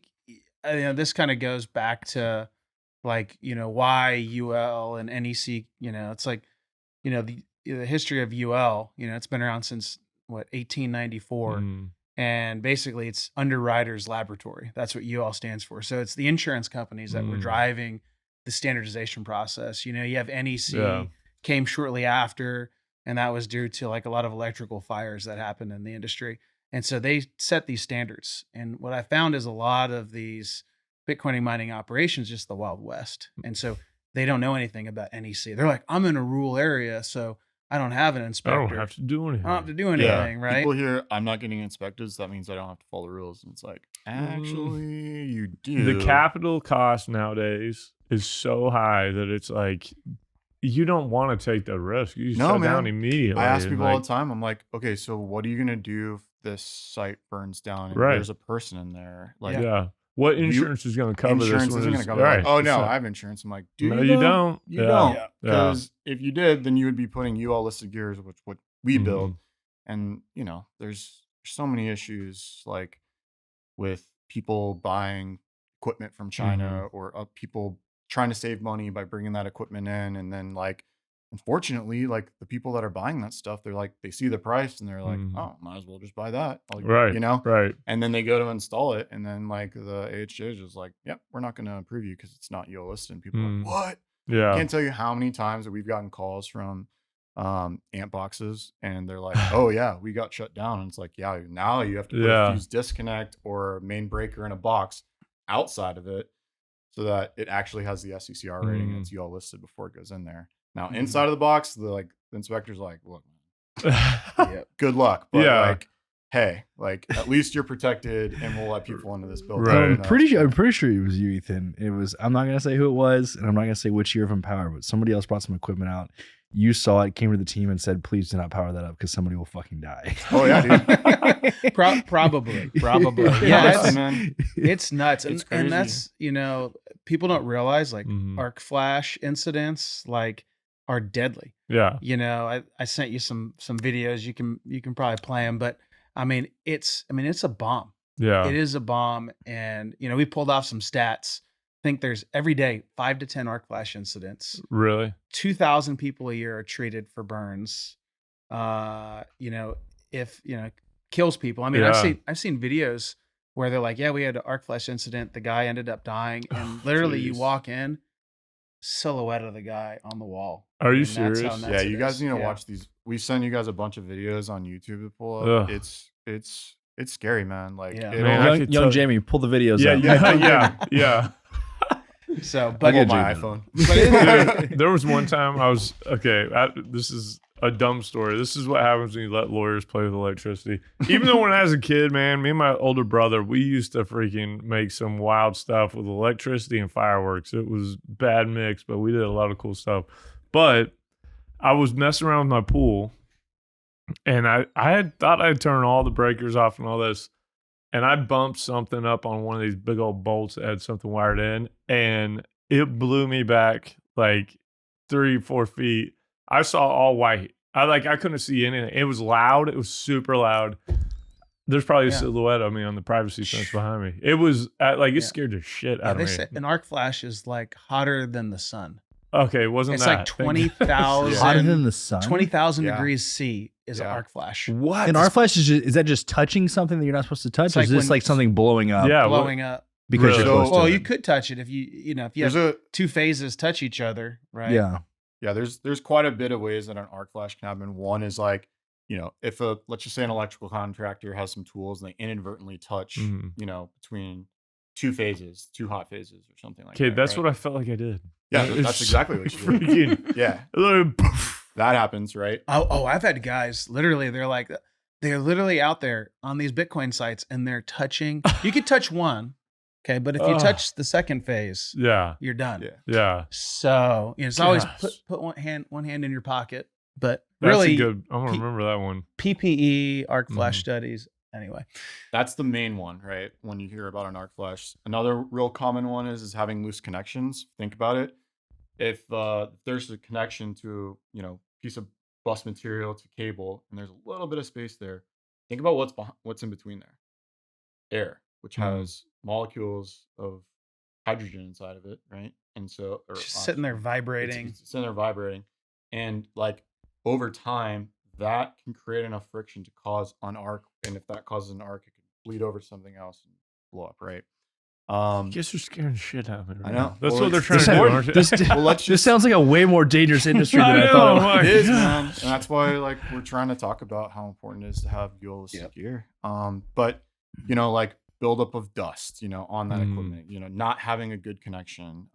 this kind of goes back to like, why UL and NEC, it's like, the history of UL, it's been around since 1894. And basically it's Underwriters Laboratory. That's what UL stands for. So it's the insurance companies that were driving the standardization process. You have NEC came shortly after, and that was due to like a lot of electrical fires that happened in the industry. And so they set these standards. And what I found is a lot of these Bitcoin mining operations, just the Wild West. And so they don't know anything about NEC. They're like, I'm in a rural area, so I don't have an inspector. I don't have to do anything. I don't have to do anything, right? People hear I'm not getting inspected, so that means I don't have to follow the rules. And it's like, actually, you do. The capital cost nowadays is so high that it's like you don't want to take the risk. You shut down immediately. I ask people all the time. I'm like, okay, so what are you gonna do if this site burns down and there's a person in there? Like, what insurance is going to cover insurance this? Isn't going to cover. Right. Like, oh no, I have insurance. I'm like, no, you don't. You don't. Because if you did, then you would be putting UL listed gears, which what we build, and there's so many issues like with people buying equipment from China or people trying to save money by bringing that equipment in, and then like, unfortunately, like the people that are buying that stuff, they're like, they see the price and they're like, oh, might as well just buy that. Like, right. And then they go to install it, and then like the AHJ is just like, yep, we're not going to approve you because it's not UL listed. And people are like, what? Yeah. I can't tell you how many times that we've gotten calls from ant boxes, and they're like, oh yeah, we got shut down. And it's like, yeah, now you have to put a fuse disconnect or a main breaker in a box outside of it so that it actually has the SCCR rating and it's UL listed before it goes in there. Now inside of the box, the inspector's like, look, good luck, but like, hey, like at least you're protected, and we'll let people into this building. Right. I'm pretty sure it was you, Ethan. It was. I'm not gonna say who it was, and I'm not gonna say which year from Power, but somebody else brought some equipment out. You saw it, came to the team, and said, "Please do not power that up because somebody will fucking die." Oh yeah, dude. Probably. Yeah, man. It's nuts, It's and crazy. that's people don't realize like arc flash incidents like are deadly. Yeah. I sent you some videos. You can probably play them, but I mean it's a bomb. Yeah. It is a bomb, and we pulled off some stats. I think there's every day 5 to 10 arc flash incidents. Really? 2,000 people a year are treated for burns. If kills people. I mean, I've seen videos where they're like, yeah, we had an arc flash incident. The guy ended up dying, and literally you walk in, silhouette of the guy on the wall. Are you serious? Yeah, you guys need to watch these. We send you guys a bunch of videos on YouTube to pull up. It's scary, man. Like, young Jamie, pull the videos up. Yeah. So, but I my iPhone. There was one time I was this is a dumb story. This is what happens when you let lawyers play with electricity. Even though when I was a kid, man, me and my older brother, we used to freaking make some wild stuff with electricity and fireworks. It was bad mix, but we did a lot of cool stuff. But I was messing around with my pool, and I had thought I'd turn all the breakers off and all this. And I bumped something up on one of these big old bolts that had something wired in, and it blew me back like 3-4 feet. I saw all white. I couldn't see anything. It was loud. It was super loud. There's probably a silhouette of me on the privacy fence behind me. It was it scared the shit out of me. They say an arc flash is like hotter than the sun. Okay, wasn't It's that like 20,000 Hotter than the sun. 20,000 Yeah. degrees C is an Yeah. arc flash. What? And arc flash is that just touching something that you're not supposed to touch, It's or like is this when- like something blowing up? Yeah, Blowing up. because Really? you're So- close to Well, it. you could touch it if you have There's two phases touch each other, right? Yeah. Yeah, there's quite a bit of ways that an arc flash can happen. One is like, if let's just say an electrical contractor has some tools and they inadvertently touch, Mhm. between two phases, two hot phases or something like Okay, that. that's right? what I felt like I did. Yeah, It's that's exactly what you did. freaking. Yeah, Literally, poof. that happens, right? Oh, I've had guys literally. They're literally out there on these Bitcoin sites and they're touching. You could touch one, okay, but if you Ugh. touch the second phase, Yeah, you're done. Yeah. yeah. So it's always Gosh. put one hand in your pocket. But That's really, a good. I'm gonna P- remember that one. PPE, arc flash Mhm. studies. Anyway, That's the main one, right? When you hear about an arc flash. Another real common one is having loose connections. Think about it. If there's a connection to, piece of bus material to cable, and there's a little bit of space there, think about what's in between there. Air, which Mhm. has molecules of hydrogen inside of it, right? And so, or just sitting there oxygen. vibrating. It's sitting there vibrating, and like over time, that can create enough friction to cause an arc, and if that causes an arc, it can bleed over something else and blow up, right? I guess you're scaring the shit out of me. Right I know. now. That's Well, what they're it's- trying to this- do, aren't you? this- Well, let's This just sounds like a way more dangerous industry than I I thought. know, It my it is, God. man, and that's why like we're trying to talk about how important it is to have dualistic gear. But like buildup of dust, on that Mm. equipment, not having a good connection.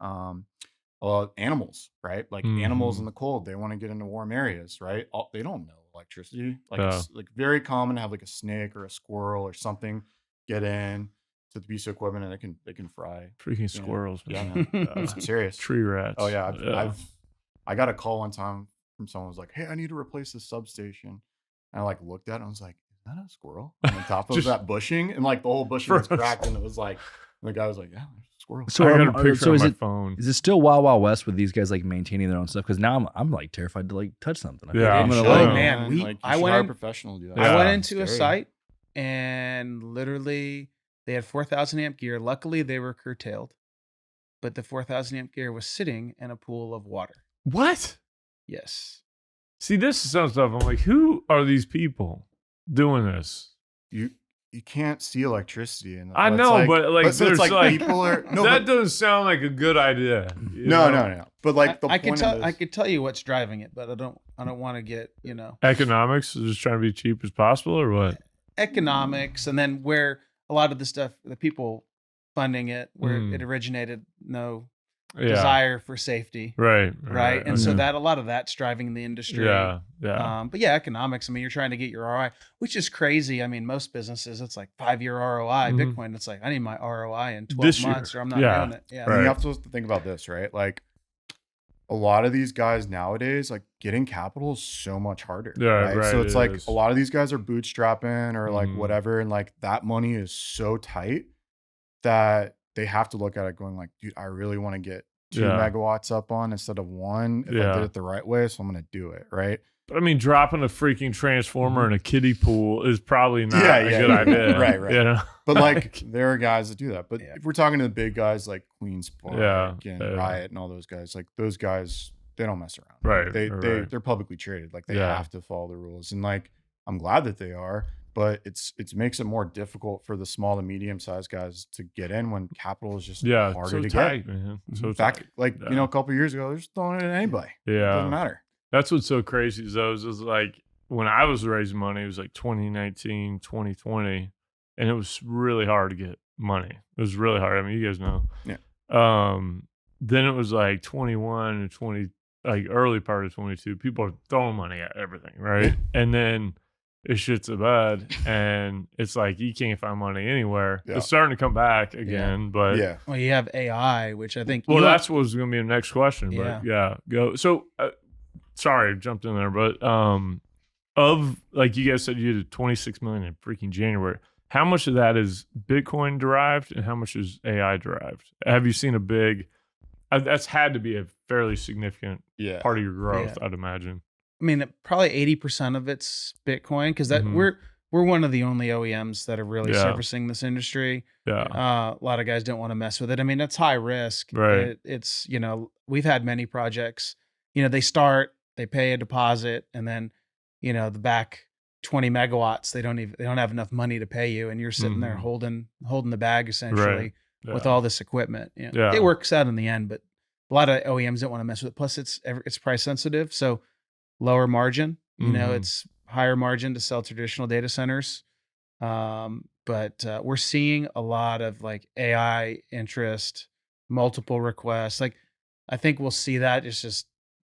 Animals, right? Like Mhm. animals in the cold, they want to get into warm areas, right? They don't know electricity. Like Yeah. it's like very common to have like a snake or a squirrel or something get in to the piece of equipment and they can fry. Freaking squirrels, Yeah, man. man. I'm serious. Tree rats. Oh yeah, I got a call one time from someone who was like, "Hey, I need to replace this substation." And I like looked at it and I was like, "Is that a squirrel on the top of Just- that bushing?" And like the whole bushing was Bro. cracked, and it was like, and the guy was like, "Yeah, there's a squirrel." So, I got a picture so on is my it phone. is it still Wild Wild West with these guys like maintaining their own stuff? Because now I'm like terrified to like touch something. I feel Yeah, like I'm gonna sure. like Oh, man, you I should went hire in- a professional to do that. Yeah. I went into a Scary. site and literally they had 4,000 amp gear. Luckily, they were curtailed, but the 4,000 amp gear was sitting in a pool of water. What? Yes. See, this is some stuff. I'm like, who are these people doing this? You can't see electricity, and I know, but like, so there's it's like, people are no, that but, doesn't sound like a good idea. you no, know? no. But like the I could point tell of I this, could tell you what's driving it, but I don't want to get, Economics is just trying to be cheap as possible, or what? economics, and then where a lot of the stuff, the people funding it, where Mm. it originated, no Yeah. desire for safety. Right. Right. And so okay. that a lot of that's driving the industry. Yeah. Yeah. But yeah, economics. I mean, you're trying to get your ROI, which is crazy. I mean, most businesses, it's like 5-year ROI. Mhm. Bitcoin, it's like, I need my ROI in 12 This year. months or I'm not Yeah. doing it. Yeah. and Right. you have to think about this, right? Like a lot of these guys nowadays, like getting capital is so much harder. Yeah, right, So it's it like is. a lot of these guys are bootstrapping or like Mhm. whatever, and like that money is so tight that they have to look at it going like, dude, I really want to get 2 Yeah. megawatts up on instead of 1 if I Yeah. did it the right way. So I'm gonna do it, right? But I mean, dropping a freaking transformer in a kiddie pool is probably not Yeah, a yeah, good yeah. idea. Right. You know? But like there are guys that do that. But Yeah. if we're talking to the big guys like Queen Spark Yeah, and yeah. Riot and all those guys, like those guys, they don't mess around. Right, They right. they're publicly traded. Like they Yeah. have to follow the rules. And like I'm glad that they are, but it makes it more difficult for the small to medium sized guys to get in when capital is just Yeah. harder So to tight, get. man. So Back tight. like Yeah. a couple years ago, they're just throwing it at anybody. It doesn't Yeah. matter. That's what's so crazy is those is like when I was raising money, it was like 2019, 2020, and it was really hard to get money. It was really hard. I mean, you guys know. Yeah. Then it was like 21 and 20, like early part of 22. People are throwing money at everything, right? And then it shits a bud, and it's like you can't find money anywhere. Yeah. It's starting to come back again, but Yeah. Well, you have AI, which I think. well, you that's what was going to be the next question. Yeah. But yeah, go. So, sorry, I jumped in there, but of like you guys said, you did 26 million in freaking January. How much of that is Bitcoin derived, and how much is AI derived? Have you seen a big? That's had to be a fairly significant Yeah. part of your growth, Yeah. I'd imagine. I mean, probably 80% of it's Bitcoin because that Mhm. we're we're one of the only OEMs that are really Yeah. servicing this industry. Yeah. A lot of guys don't want to mess with it. I mean, it's high risk. Right. It's, you know, we've had many projects, you know, they pay a deposit, and then, you know, the back 20 megawatts, they don't have enough money to pay you. And you're sitting there holding the bag essentially with all this equipment. You know, it works out in the end, but a lot of OEMs don't want to mess with it. Plus it's price sensitive. So lower margin, you know, it's higher margin to sell traditional data centers. But we're seeing a lot of like AI interest, multiple requests. Like, I think we'll see that. It's just,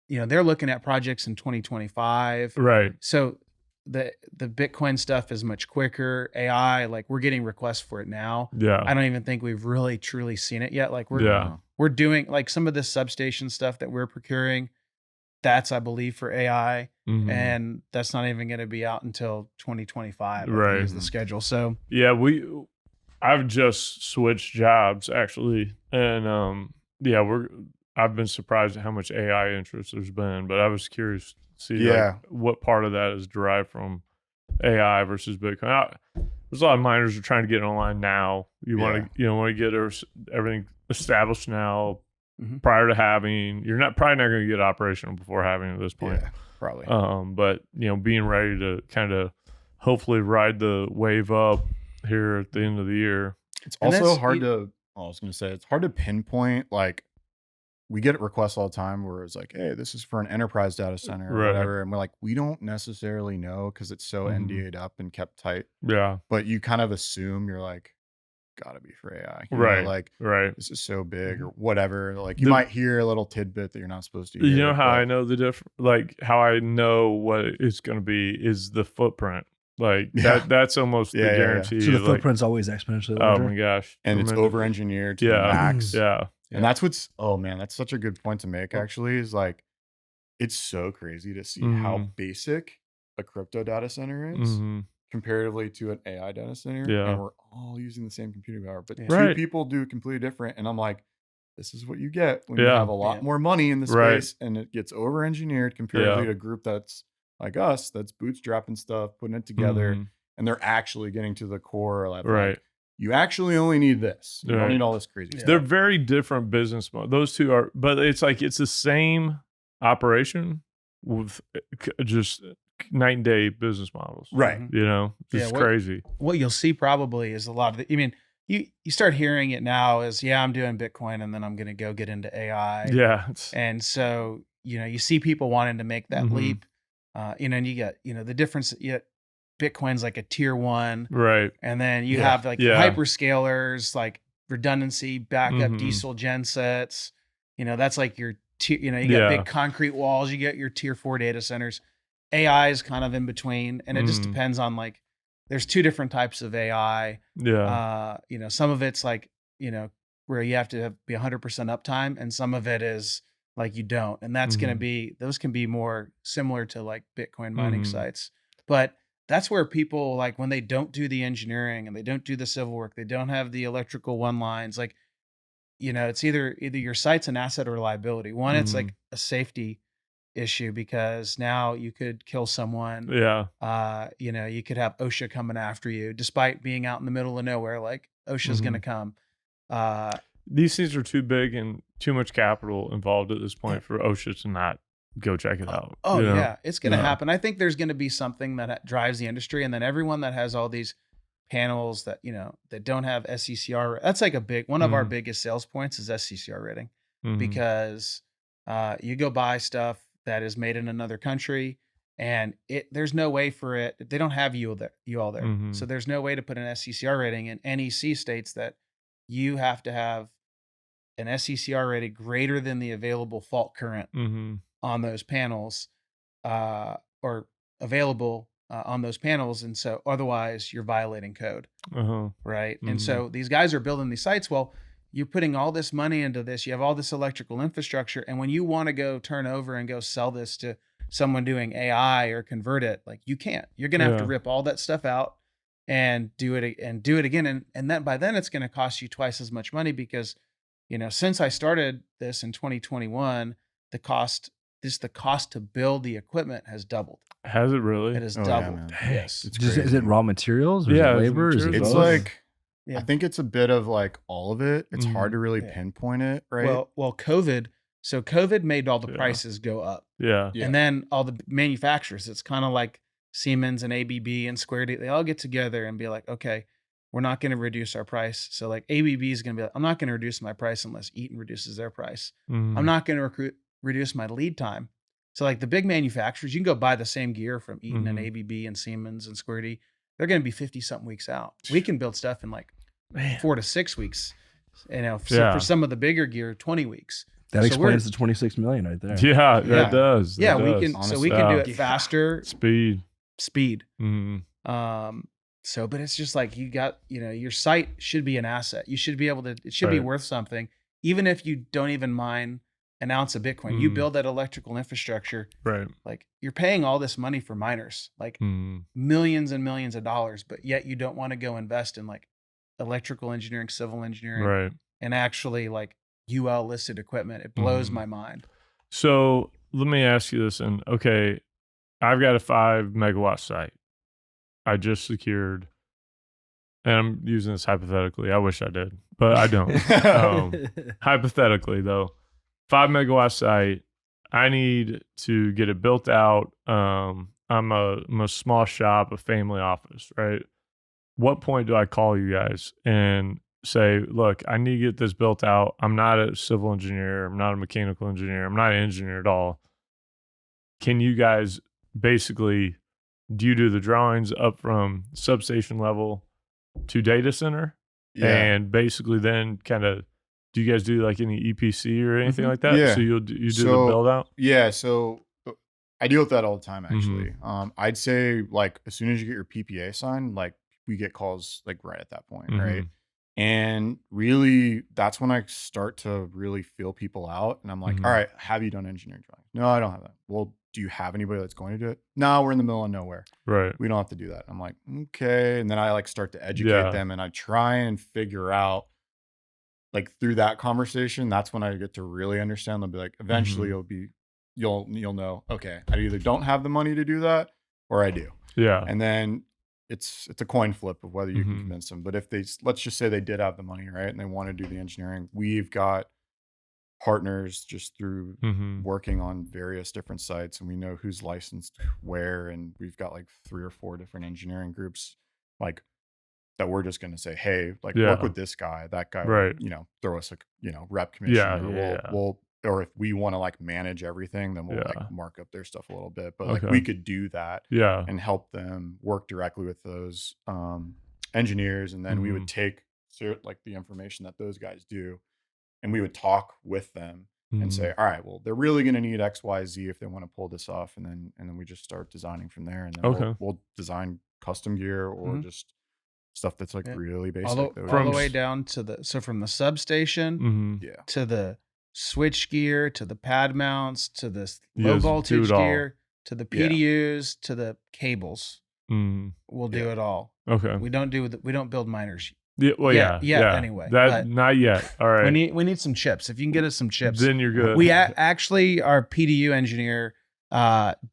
you know, they're looking at projects in 2025. Right. So the Bitcoin stuff is much quicker. AI, like, we're getting requests for it now. Yeah. I don't even think we've really truly seen it yet. Like, we're doing like some of this substation stuff that we're procuring. That's, I believe, for AI, and that's not even going to be out until 2025. Right, is the schedule. So yeah, I've just switched jobs actually, and I've been surprised at how much AI interest there's been. But I was curious to see like, what part of that is derived from AI versus Bitcoin. There's a lot of miners are trying to get online now. You want to get everything established now. Prior to having, you're probably not going to get operational before having at this point. Yeah, probably. But you know, being ready to kind of hopefully ride the wave up here at the end of the year. It's also hard to. I was going to say it's hard to pinpoint. Like, we get requests all the time where it's like, "Hey, this is for an enterprise data center or whatever," and we're like, we don't necessarily know because it's so NDA'd up and kept tight. Yeah, but you kind of assume you're like, gotta be for AI, right? Know, like, this is so big or whatever. Like, you might hear a little tidbit that you're not supposed to hear. You know how I know the difference? Like, how I know what it's going to be is the footprint. Like that's almost the guarantee. So the footprint's always exponentially larger. Oh my gosh! And it's over-engineered to the max. And that's what's. Oh man, that's such a good point to make. Actually, is like, it's so crazy to see how basic a crypto data center is. Comparatively to an AI data center, and we're all using the same computing power, but two people do completely different. And I'm like, this is what you get when you have a lot more money in the space, and it gets over-engineered comparatively to a group that's like us, that's bootstrapping stuff, putting it together, and they're actually getting to the core. Like, you actually only need this. You don't need all this crazy stuff. They're very different business models. Those two are, but it's like it's the same operation with just night and day business models, right? You know, it's crazy. What you'll see probably is a lot of I mean, you start hearing it now as, I'm doing Bitcoin and then I'm going to go get into AI. Yeah. And so, you know, you see people wanting to make that leap, you know, and you get, you know, the difference, Bitcoin's like a tier 1. Right. And then you have like hyperscalers, like redundancy, backup diesel gen sets, you know, that's like your, you know, you got big concrete walls, you get your tier 4 data centers. AI is kind of in between, and it just depends on, like, there's 2 different types of AI. Yeah. You know, some of it's like, you know, where you have to be 100% uptime, and some of it is like you don't. And that's going to be, those can be more similar to like Bitcoin mining sites. But that's where people, like, when they don't do the engineering and they don't do the civil work, they don't have the electrical lines, like, you know, it's either your site's an asset or liability. One, it's like a safety issue because now you could kill someone. You know, you could have OSHA coming after you despite being out in the middle of nowhere. Like, OSHA's going to come. These things are too big and too much capital involved at this point for OSHA to not go check it out. It's going to happen. I think there's going to be something that drives the industry, and then everyone that has all these panels that, you know, that don't have SCCR, that's like a big one of our biggest sales points is SCCR rating, because you go buy stuff that is made in another country, and there's no way for it. They don't have you all there. So there's no way to put an SCCR rating, and NEC states that you have to have an SCCR rating greater than the available fault current on those panels, or available on those panels. And so otherwise you're violating code. Right. And so these guys are building these sites. Well, you're putting all this money into this. You have all this electrical infrastructure. And when you want to go turn over and go sell this to someone doing AI or convert it, like, you can't. You're going to have to rip all that stuff out and do it again. And then by then it's going to cost you twice as much money because, you know, since I started this in 2021, the cost the cost to build the equipment has doubled. Has it really? It has Oh, yeah, doubled. man. Yes. It's Is crazy. it raw materials? Or Yeah, is it's it labor? Is it materials. It's both? like Yeah. I think it's a bit of like all of it. It's hard to really Yeah. pinpoint it, right? Well, COVID made all the Yeah. prices go up. Yeah. Yeah. And then all the manufacturers, it's kind of like Siemens and ABB and Square D, they all get together and be like, okay, we're not going to reduce our price. So like ABB is going to be like, I'm not going to reduce my price unless Eaton reduces their price. Mhm. I'm not going to reduce my lead time. So like the big manufacturers, you can go buy the same gear from Eaton and ABB and Siemens and Square D. They're going to be 50 something weeks out. We can build stuff in like Man. 4 to 6 weeks. For Yeah. some of the bigger gear, 20 weeks. That So explains the 26 million right there. Yeah, Yeah. that does. Yeah, That we does. can. So we honestly. can do Yeah. it faster, Speed. speed. Mhm. So, but it's just like your site should be an asset. You should be able to. It should be Right. worth something, even if you don't even mine an ounce of Bitcoin. You Mhm. build that electrical infrastructure. Right. Like you're paying all this money for miners, like Mhm. millions and millions of dollars, but yet you don't want to go invest in like electrical engineering, civil engineering, Right. and actually like UL listed equipment. It blows Mhm. my mind. So let me ask you this. And okay, I've got a 5 megawatt site. I just secured, and I'm using this hypothetically. I wish I did, but I don't. Hypothetically, though, 5 megawatt site. I need to get it built out. I'm a small shop, a family office, right? What point do I call you guys and say, look, I need to get this built out. I'm not a civil engineer. I'm not a mechanical engineer. I'm not an engineer at all. Can you guys basically, do you do the drawings up from substation level to data center? Yeah. And basically then kind of, do you guys do like any EPC or anything like that? Yeah. So you do the So- build out? Yeah, so I deal with that all the time actually. Mm-hmm. I'd say like as soon as you get your PPA signed, like we get calls like right at that point, Mm-hmm. right? And really that's when I start to really feel people out and I'm like, Mhm. all right, have you done engineering drawings? No, I don't have that. Well, do you have anybody that's going to do it? No, we're in the middle of nowhere. Right. We don't have to do that. I'm like, okay. And then I like start to educate Yeah. them and I try and figure out like through that conversation, that's when I get to really understand. They'll be like, eventually Mhm. you'll know, okay, I either don't have the money to do that or I do. Yeah. And then it's a coin flip of whether you can Mhm. convince them. But if let's just say they did have the money, right? And they want to do the engineering, we've got partners just through Mhm. working on various different sites and we know who's licensed where. And we've got like 3 or 4 different engineering groups, like that we're just going to say, hey, like Yeah. work with this guy, that guy, Right. will, throw us a, rep commission. Yeah, Or yeah. we'll, or if we want to like manage everything, then we'll Yeah. like mark up their stuff a little bit. But like Okay. we could do that Yeah. and help them work directly with those engineers. And then we would take like the information that those guys do and we would talk with them and Mhm. say, all right, well, they're really going to need X, Y, Z if they want to pull this off. And then we just start designing from there. And then Okay. we'll design custom gear or Mhm. just stuff that's like Yeah. really basic. all that the, we all the use. way down to from the substation Mhm. Yeah. to the switch gear to the pad mounts to the You low guys do voltage it all. gear to the Yeah. PDUs to the cables. Mhm. We'll do Yeah. it all. Okay. We don't build miners. Yeah. Well, Yeah, yeah. yeah, anyway, That but- not yet. All right. We need some chips. If you can get us some chips, Then you're good. we actually our PDU engineer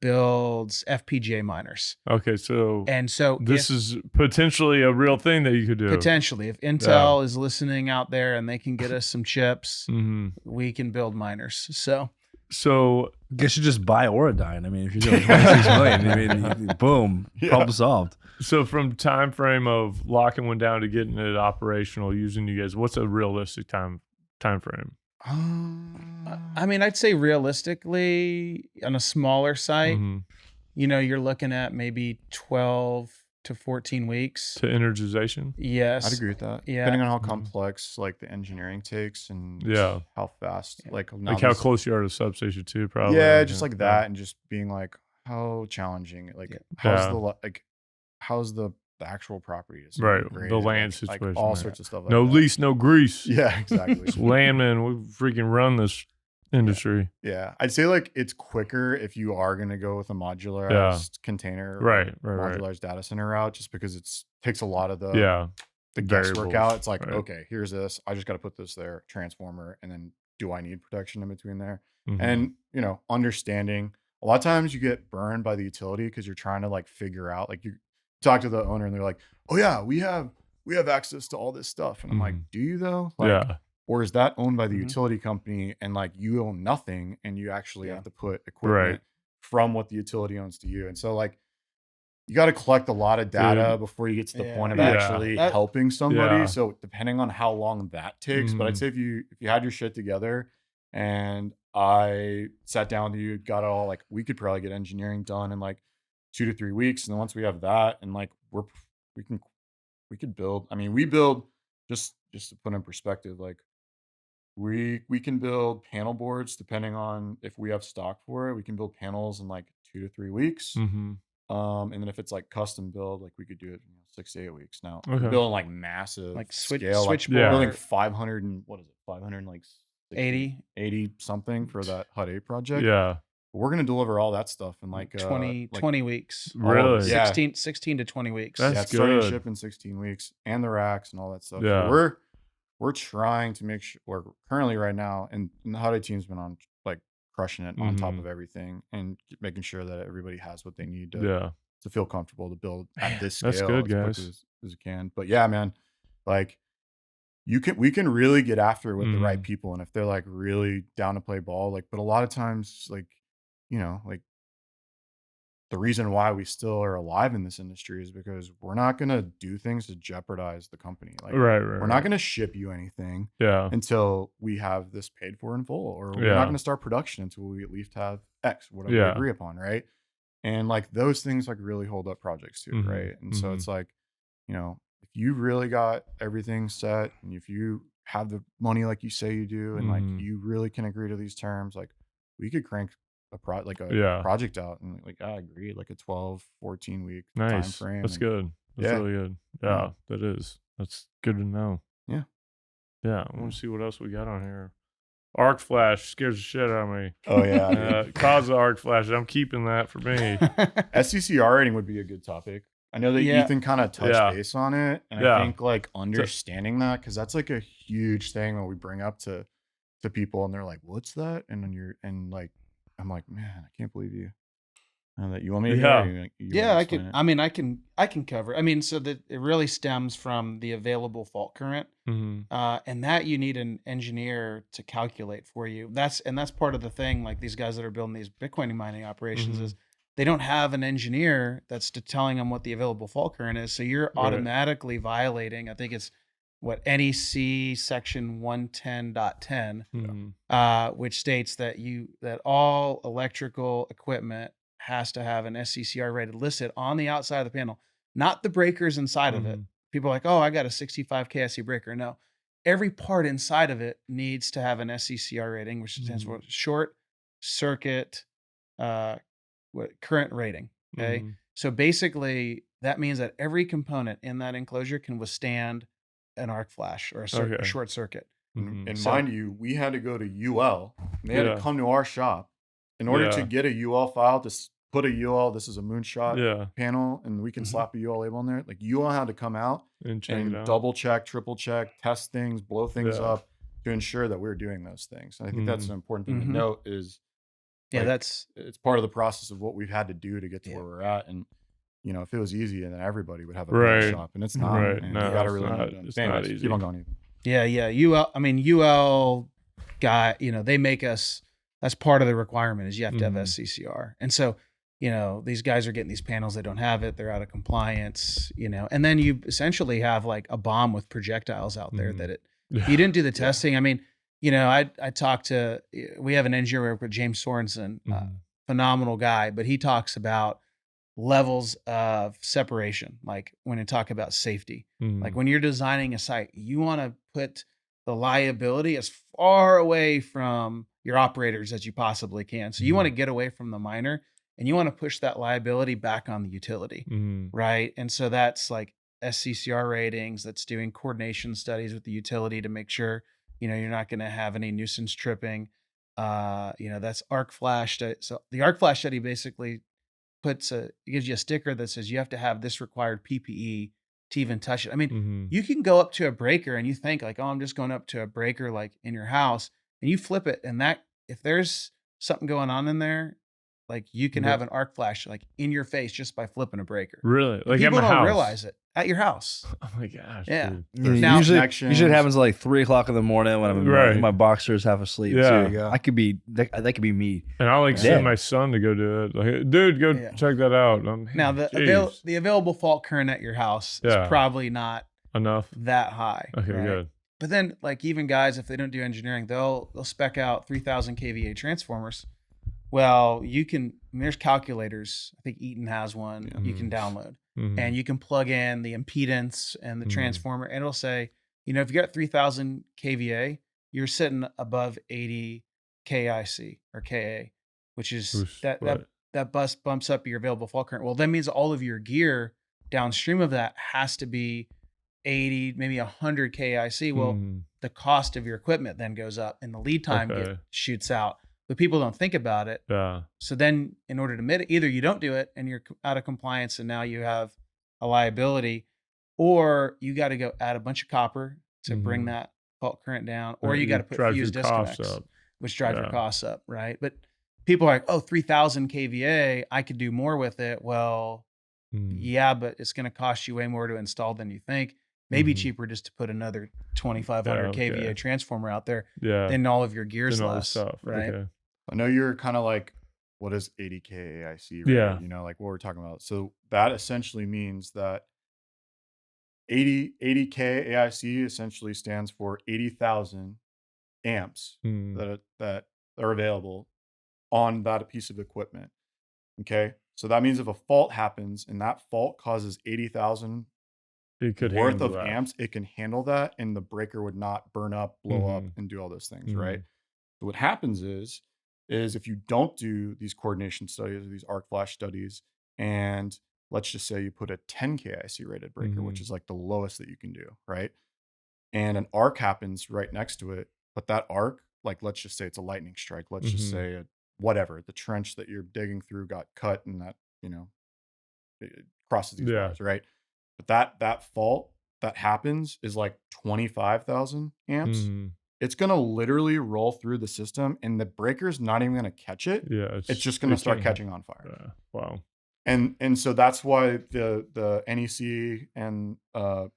builds FPGA miners, Okay. So and so this is potentially a real thing that you could do. potentially if Intel is listening out there and they can get us some chips, Mhm. we can build miners. So So Guess you just buy Orodyne. I mean, if you're doing 26 million, I mean, boom, Yeah. problem solved. So from time frame of locking one down to getting it operational using you guys, what's a realistic time frame? I mean, I'd say realistically on a smaller site, Mhm. you're looking at maybe 12 to 14 weeks. To energization? Yes. I'd agree with that. Yeah. Depending on how Mhm. complex like the engineering takes and Yeah. how fast, Yeah. like Like how close you are to substation too, probably. Yeah, just like that, and just being like how challenging, like Yeah. how's Yeah. how's the actual property is Right, the graded, land like situation, all right. sorts of stuff. Like No that. lease, no grease. Yeah, exactly. It's landman. We freaking run this industry. Yeah, I'd say like it's quicker if you are going to go with a modularized container, or Right, right. modularized data center route, just because it's takes a lot of the Yeah. the guesswork variables, out. It's like, right. okay, here's this. I just got to put this there, transformer, and then do I need protection in between there? Mhm. And, you know, understanding a lot of times you get burned by the utility because you're trying to like figure out, like you talk to the owner and they're like, oh yeah, we have access to all this stuff. And I'm like, Mhm. do you though? Like, Yeah. or is that owned by the Mhm. utility company and like you own nothing and you actually Yeah. have to put equipment Right. from what the utility owns to you? And so like you got to collect a lot of data Dude. before you get to the Yeah, point of that- actually that- helping somebody. Yeah. So depending on how long that takes, but I'd Mhm. say if you had your shit together and I sat down with you, got it all, like we could probably get engineering done in like 2 to 3 weeks. And then once we have that and like we could build, I mean, we build just to put in perspective, like we can build panel boards depending on if we have stock for it. We can build panels in like 2 to 3 weeks. Mhm. And then if it's like custom build, like we could do it, 6 to 8 weeks. Now, if we're Okay. building like massive like scale, like switchboard, building 500 and what is it, 500 like 80, 80 something for that HUD 8 project. Yeah. We're gonna deliver all that stuff in like 20 weeks. all of it. Really? Yeah. 16 to 20 weeks. That's Yeah, it's starting to good. ship in 16 weeks and the racks and all that stuff. Yeah. So we're trying to make sure we're currently right now, and the HUD 8 team's been on like crushing it on top Mhm. of everything and making sure that everybody has what they need Yeah. to feel comfortable to build at this scale That's good, as guys. quickly as it can. But yeah, man, like we can really get after it with the right Mhm. people. And if they're like really down to play ball, like, but a lot of times, like, you know, like the reason why we still are alive in this industry is because we're not going to do things to jeopardize the company. Like Right. we're not going to ship you anything Yeah. until we have this paid for in full, or we're Yeah. not going to start production until we at least have X, whatever we Yeah. agree upon. Right. And like those things like really hold up projects too. Mhm. Right. And so Mhm. it's like, you know, if you really got everything set and if you have the money like you say you do, and like Mhm. you really can agree to these terms, like we could crank a Yeah. project out and like I agree, like a 12, 14 week time Nice. frame. That's and good. That's yeah. really good. Yeah, that is. That's good to know. Yeah. Yeah. I want to see what else we got on here. Arc flash scares the shit out of me. Oh yeah. Cause the arc flash. I'm keeping that for me. SCCR rating would be a good topic. I know that Yeah. Ethan kind of touched Yeah. base on it, and Yeah. I think like understanding that, because that's like a huge thing when we bring up to people, and they're like, "What's that?" And then like, I'm like, man, I can't believe you. That you want me to Yeah. hear? You Yeah, wanna I explain can. it? I mean, I can cover. I mean, so that it really stems from the available fault current, Hmm. and that you need an engineer to calculate for you. That's part of the thing. Like these guys that are building these Bitcoin mining operations Mhm. is they don't have an engineer that's telling them what the available fault current is. So you're Right. automatically violating. I think it's what NEC section 110.10, Hmm. which states that all electrical equipment has to have an SCCR rated listed on the outside of the panel, not the breakers inside of it. Mhm. People are like, oh, I got a 65 KSE breaker. No, every part inside of it needs to have an SCCR rating, which stands for short circuit current rating. Okay. Mhm. So basically, that means that every component in that enclosure can withstand an arc flash or a Okay. short circuit. Mhm. And So- mind you, we had to go to UL. They had Yeah. to come to our shop in order to Yeah. get a UL file to put a UL. This is a Moonshot Yeah. panel, and we can Mhm. slap a UL label on there. Like UL had to come out And check it and out. double check, triple check, test things, blow things Yeah. up to ensure that we're doing those things. And I think that's Mhm. an important thing Mhm. to note is Yeah, like, that's it's part of the process of what we've had to do to get to Yeah. where we're at. And you know, if it was easy, then everybody would have a Right. panel shop, and it's not. Right. And No, you got to it's really know not- what you're doing. it's But not anyways, easy. keep on going, Ethan. Yeah. UL. I mean, UL got, they make us, that's part of the requirement is you have to have Mhm. SCCR. And so, these guys are getting these panels, they don't have it, they're out of compliance, and then you essentially have like a bomb with projectiles out there Mhm. that if Yeah. you didn't do the testing. I mean, I talked to, we have an engineer with James Sorensen, Mhm. phenomenal guy, but he talks about levels of separation. Like when you talk about safety, like Mhm. when you're designing a site, you want to put the liability as far away from your operators as you possibly can. So you want to get away from the miner and you want to push that liability back on the utility. Mhm. Right. And so that's like SCCR ratings, that's doing coordination studies with the utility to make sure, you're not going to have any nuisance tripping. That's arc flash. So the arc flash study basically gives you a sticker that says you have to have this required PPE to even touch it. I mean, Mhm. you can go up to a breaker and you think like, oh, I'm just going up to a breaker like in your house. and you flip it, and that if there's something going on in there, like you can have an arc flash like in your face just by flipping a breaker. Really? And Like at people my don't house. realize it at your house. Oh my gosh. Yeah. Dude. Now- usually connections. it happens at like 3:00 in the morning when I'm Right. in my boxers half asleep. Yeah. So There you go. I could be that could be me. And I like Yeah. send my son to go do it. Like, dude, go Yeah. check that out. Now Jeez. the available fault current at your house Yeah. is probably not Enough. that high. Okay, right? good. But then, like even guys, if they don't do engineering, they'll spec out 3,000 kVA transformers. Well, you can. There's calculators. I think Eaton has one. You can download, Mhm. and you can plug in the impedance and the Mhm. transformer, and it'll say, if you got 3,000 kVA, you're sitting above 80 KIC or KA, which is Whoosh, that what? that bus bumps up your available fault current. Well, that means all of your gear downstream of that has to be 80, maybe 100 KIC. Well, Mhm. the cost of your equipment then goes up and the lead time Okay. shoots out. But people don't think about it. Yeah. So then in order to mitigate, either you don't do it and you're out of compliance and now you have a liability, or you got to go add a bunch of copper to bring Mhm. that fault current down, or Right, you it got to put drives fuse your costs disconnects, up. which drive your Yeah. costs up, right? But people are like, oh, 3,000 kVA, I could do more with it. Well, Mm. yeah, but it's going to cost you way more to install than you think. Maybe Mhm. cheaper just to put another 2,500 Yeah, kVA okay. transformer out there Yeah. than all of your gear's And all less, this stuff. right? Okay. I know you're kind of like, what is 80K AIC, right? Yeah. Like what we're talking about. So that essentially means that 80K AIC essentially stands for 80,000 amps Mm. that are available on that piece of equipment. Okay. So that means if a fault happens and that fault causes 80,000 It could worth handle of that. amps, it can handle that and the breaker would not burn up, blow up, Mhm. and do all those things, Mhm. right? So what happens is if you don't do these coordination studies or these arc flash studies, and let's just say you put a 10 KIC rated breaker, which Mhm. is like the lowest that you can do, right? And an arc happens right next to it, but that arc, like let's just say it's a lightning strike, let's just Mhm. say whatever, the trench that you're digging through got cut and that, it crosses these Yeah. bars, right? But that fault that happens is like 25,000 amps. Mhm. It's gonna literally roll through the system, and the breaker's not even gonna catch it. Yeah. It's just gonna start can't- catching on fire. Yeah. Wow. And so that's why the NEC and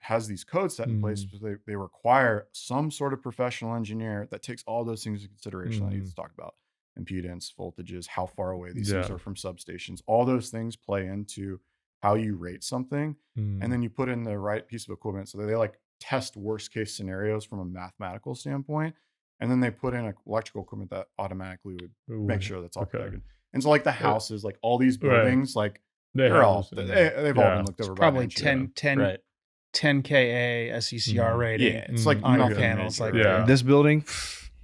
has these codes set in place. Because they require some sort of professional engineer that takes all those things into consideration that I need to talk about: impedance, voltages, how far away these things Yeah. are from substations. All those things play into how you rate something, Mm. and then you put in the right piece of equipment. So they like test worst case scenarios from a mathematical standpoint, and then they put in electrical equipment that automatically would make sure that's all Okay. protected. And so like the houses, like all these Right. buildings, like They they're have all this in they've there. all Yeah. been looked It's over by probably an engineer. 10 Right. 10 KA SECR Mhm. rating. Yeah, it's like on your nothing panels, major, like right? Yeah. This building,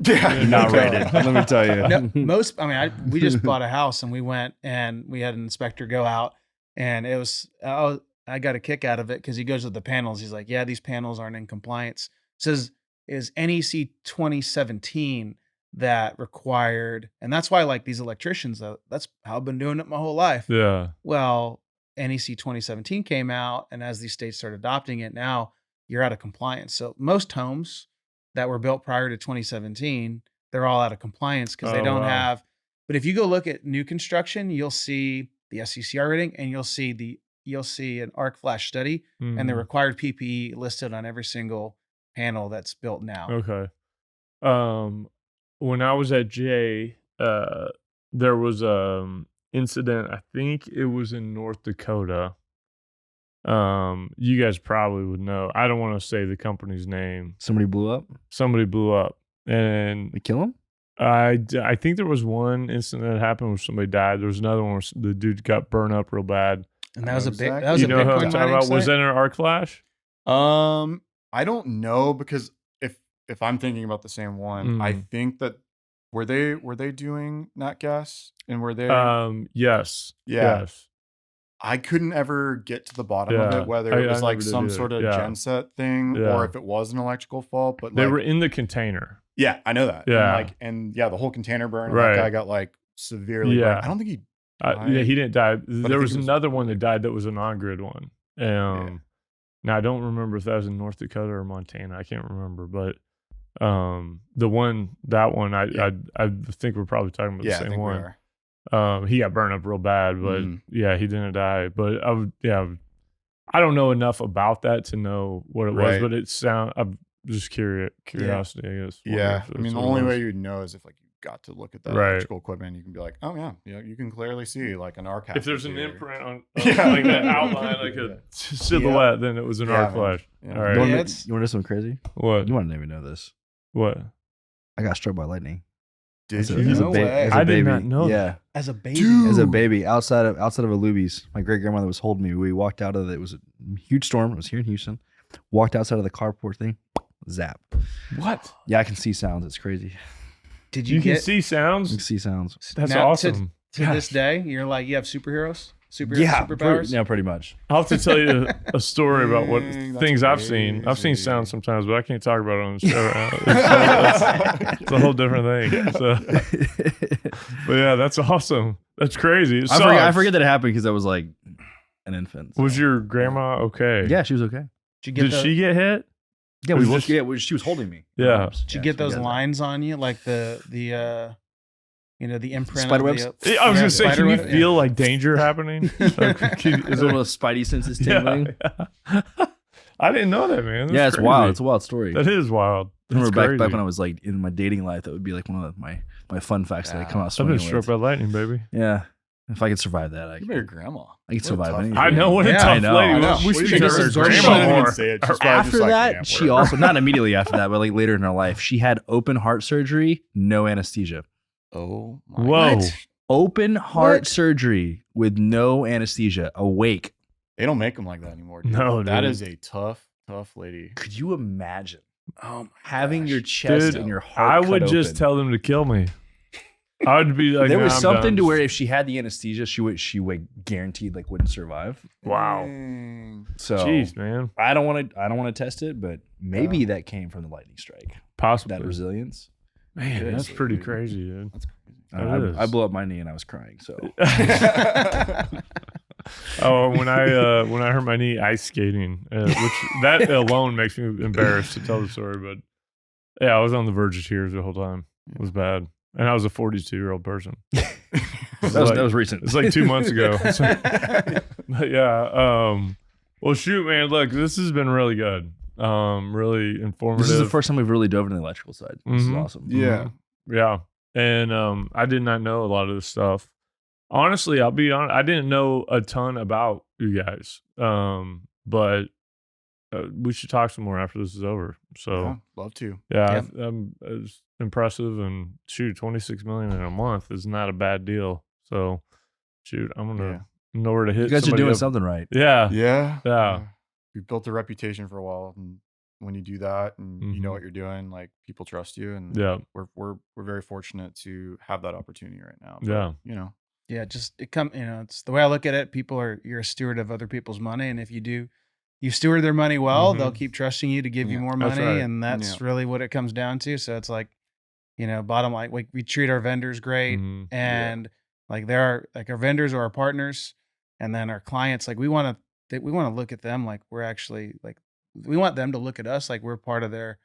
Yeah, not Okay. rated. Let me tell you. No, we just bought a house and we went and we had an inspector go out and it was, I got a kick out of it because he goes with the panels. He's like, yeah, these panels aren't in compliance. Says, is NEC 2017 that required, and that's why like these electricians, that's how I've been doing it my whole life. Yeah. Well, NEC 2017 came out, and as these states start adopting it, now you're out of compliance. So most homes that were built prior to 2017, they're all out of compliance because they Oh, don't wow. have. But if you go look at new construction, you'll see the SCCR rating, and you'll see an arc flash study, and the Mhm. required PPE listed on every single panel that's built now. Okay. When I was at J, there was incident. I think it was in North Dakota. You guys probably would know. I don't want to say the company's name. Somebody blew up. Somebody blew up, and They kill him. I think there was one incident that happened where somebody died. There was another one where the dude got burned up real bad. And I that was know a big. exactly. That was You a know who I'm Bitcoin talking mining about? Was site? that an arc flash? I don't know because if I'm thinking about the same one, I Mm. think that were they doing nat gas and were they? Yes. Yeah. Yes. I couldn't ever get to the bottom of Yeah. it, whether I it was never like did some either. sort of Yeah. genset thing Yeah. or if it was an electrical fault. But They like, were in the container. yeah, I know that. Yeah. And the whole container burned. Right. And that guy got like severely Yeah. burned. I don't think he. Yeah, he didn't die. I There was think it was another one that big. died that was an on-grid one. Yeah. Now I don't remember if that was in North Dakota or Montana. I can't remember, but The one, that one, I think we're probably talking about the Yeah, I same think we one. are. He got burned up real bad, but Mhm. yeah, he didn't die. But I don't know enough about that to know what it was, Right. but I'm just curiosity, I guess. wonder Yeah, if I mean, that's the what it only was. way you'd know is if like you got to look at that Right. electrical equipment, you can be like, oh yeah, you can clearly see like an arc. If there's an here. imprint on Yeah. like that outline, like a silhouette, then it was an arc man. flash. Yeah. All right. You want Yeah, to know something crazy? What? You want to even know this? What? I got struck by lightning. Did As a- you? as a No ba- way. as a I did baby. not know that. Yeah, As a baby. Dude. as a baby, outside of a Luby's, my great grandmother was holding me. We walked out of it. It was a huge storm. It was here in Houston. Walked outside of the carport thing. Zap. What? Yeah, I can see sounds. It's crazy. Did You you can get see I can sounds. see sounds. That's now, awesome. To this day, you're like, you have superheroes? Superpowers? Pretty much. I'll have to tell you a story about what Dang, that's things I've seen. I've seen crazy. sounds sometimes, but I can't talk about it on the show right now. It's a whole different thing. So, but yeah, that's awesome. That's crazy. It I sucks. forget that it happened because I was like an infant. so. Was your grandma okay? Yeah, she was okay. Did she get hit? Yeah, It was she was holding me. Yeah. Did you get those lines on you, like the the imprint? Spider of webs? I was gonna say, can you web? feel like danger happening? Like, Is it little spidey senses tingling? Yeah. I didn't know that, man. That's Yeah, it's crazy. wild. It's a wild story. That is wild. I remember That's back crazy. when I was like in my dating life, that would be like one of my fun facts that I come out I've swinging been struck with. by lightning, baby. Yeah, if I could survive that, You your grandma. I could survive anything. I know what a Yeah, tough I know, lady. I know. We What should do you get think her her grandma grandma more. would say it? She's probably After just like, that, "Yeah, she whatever." also not immediately after that, but like later in her life, she had open heart surgery, no anesthesia. Oh my Whoa. God. Open heart What? surgery with no anesthesia, awake. They don't make them like that anymore. Dude. No, that dude. is a tough lady. Could you imagine Oh my having gosh. your chest Dude, and your heart? I would cut just open? tell them to kill me. I would be like, There was "Nah, I'm something done." to where if she had the anesthesia, she would guaranteed like wouldn't survive. Wow. Dang. So Jeez, man. I don't want to test it, but maybe that came from the lightning strike. Possibly. That resilience. Man, Seriously, that's pretty dude. crazy, dude. That's crazy. It is. I blew up my knee and I was crying. So Oh, when I hurt my knee ice skating, which that alone makes me embarrassed to tell the story. But yeah, I was on the verge of tears the whole time. It was bad, and I was a 42-year-old person. that was recent. It's like 2 months ago. So, but yeah. Well, shoot, man. Look, this has been really good. Really informative. This is the first time we've really dove into the electrical side. This is Mhm. awesome. Yeah. Yeah. And I did not know a lot of this stuff. Honestly, I'll be honest, I didn't know a ton about you guys. But we should talk some more after this is over. Yeah, So love to. yeah, it's impressive. And shoot, 26 million in a month is not a bad deal. So shoot, I'm gonna know where to hit. You guys are somebody doing up. something right. Yeah. Yeah. We built a reputation for a while, and when you do that, and you know Mhm. what you're doing, like people trust you, and Yeah. we're very fortunate to have that opportunity right now. Yeah. You know. Yeah, just it's the way I look at it. You're a steward of other people's money, and if you steward their money well, they'll keep trusting you to give you Yeah, more that's money, right. and that's really what it comes down to. So it's like, bottom line, we treat our vendors great, Mhm. and like there are like our vendors are our partners, and then our clients, like we want to look at them like we're actually like we want them to look at us like we're part of their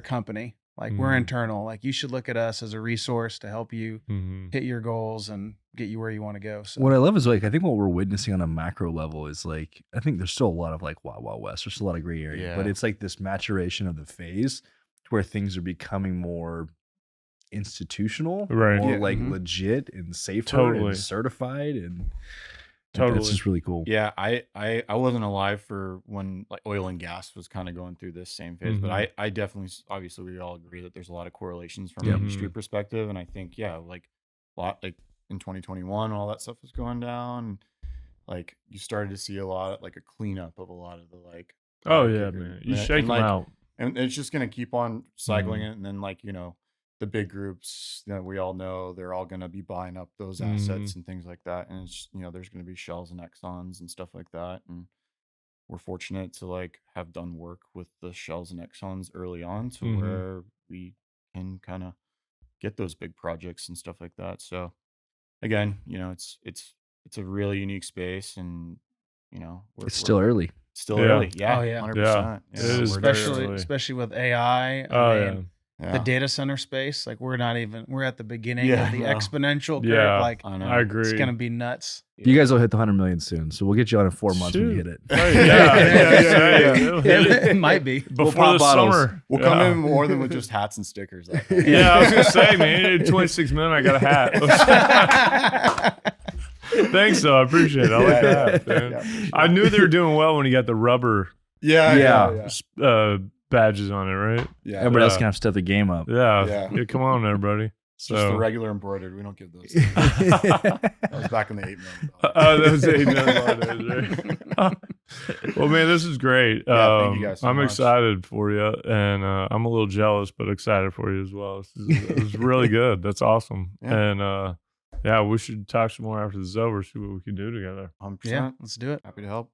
company. Like we're Mhm. internal. Like you should look at us as a resource to help you Mhm. hit your goals and get you where you want to go. So What I love is like I think what we're witnessing on a macro level is like I think there's still a lot of like Wild Wild West. There's still a lot of gray area, but Yeah. it's like this maturation of the phase to where things are becoming more institutional, Right. more Yeah. like Mhm. legit and safer Totally. and certified, and Totally. it's just really cool. Yeah, I wasn't alive for when like oil and gas was kind of going through this same phase, but I definitely obviously we all agree that there's a lot of correlations from Yeah. an industry perspective, and I think like a lot like in 2021 all that stuff was going down, like you started to see a lot like a cleanup of a lot of the like Oh power yeah, kicker- man. You and, shake them like, out. and it's just gonna keep on cycling it, and then like the big groups that we all know, they're all gonna be buying up those assets and things like that, and it's there's gonna be Shells and Exxons and stuff like that, and we're fortunate to like have done work with the Shells and Exxons early on to Mhm. where we can kind of get those big projects and stuff like that. So again, it's a really unique space, and we're It's still early. Still Yeah. early. Yeah. Oh, yeah. 100%. It is we're there. Especially- especially with AI. Oh I yeah. mean, Yeah. the data center space, like we're at the beginning Yeah, of the no. exponential curve. Yeah. Like I know. I agree. it's gonna be nuts. You guys will hit the 100 million soon, so we'll get you on in 4 months when you Shoot. hit it. Right, yeah. it, it might be. Before pop the bottles. summer. We'll yeah. come in more than with just hats and stickers. Yeah, I was gonna say, man, 26 million. I got a hat. Thanks, though. I appreciate it. I like that. Man. Yeah, for sure. I knew they were doing well when you got the rubber Yeah. badges on it, right? Yeah. Everybody else Yeah. can have to step the game up. Yeah. Yeah. Come on, everybody. Just the So, regular embroidered. We don't give those. That was back in the $8 million. that was $8 million, right? Well, man, this is great. Yeah, thank you guys so I'm much. excited for you, and I'm a little jealous, but excited for you as well. It was really good. That's awesome. Yeah. And yeah, we should talk some more after this is over. See what we can do together. 100%. Yeah, let's do it. Happy to help.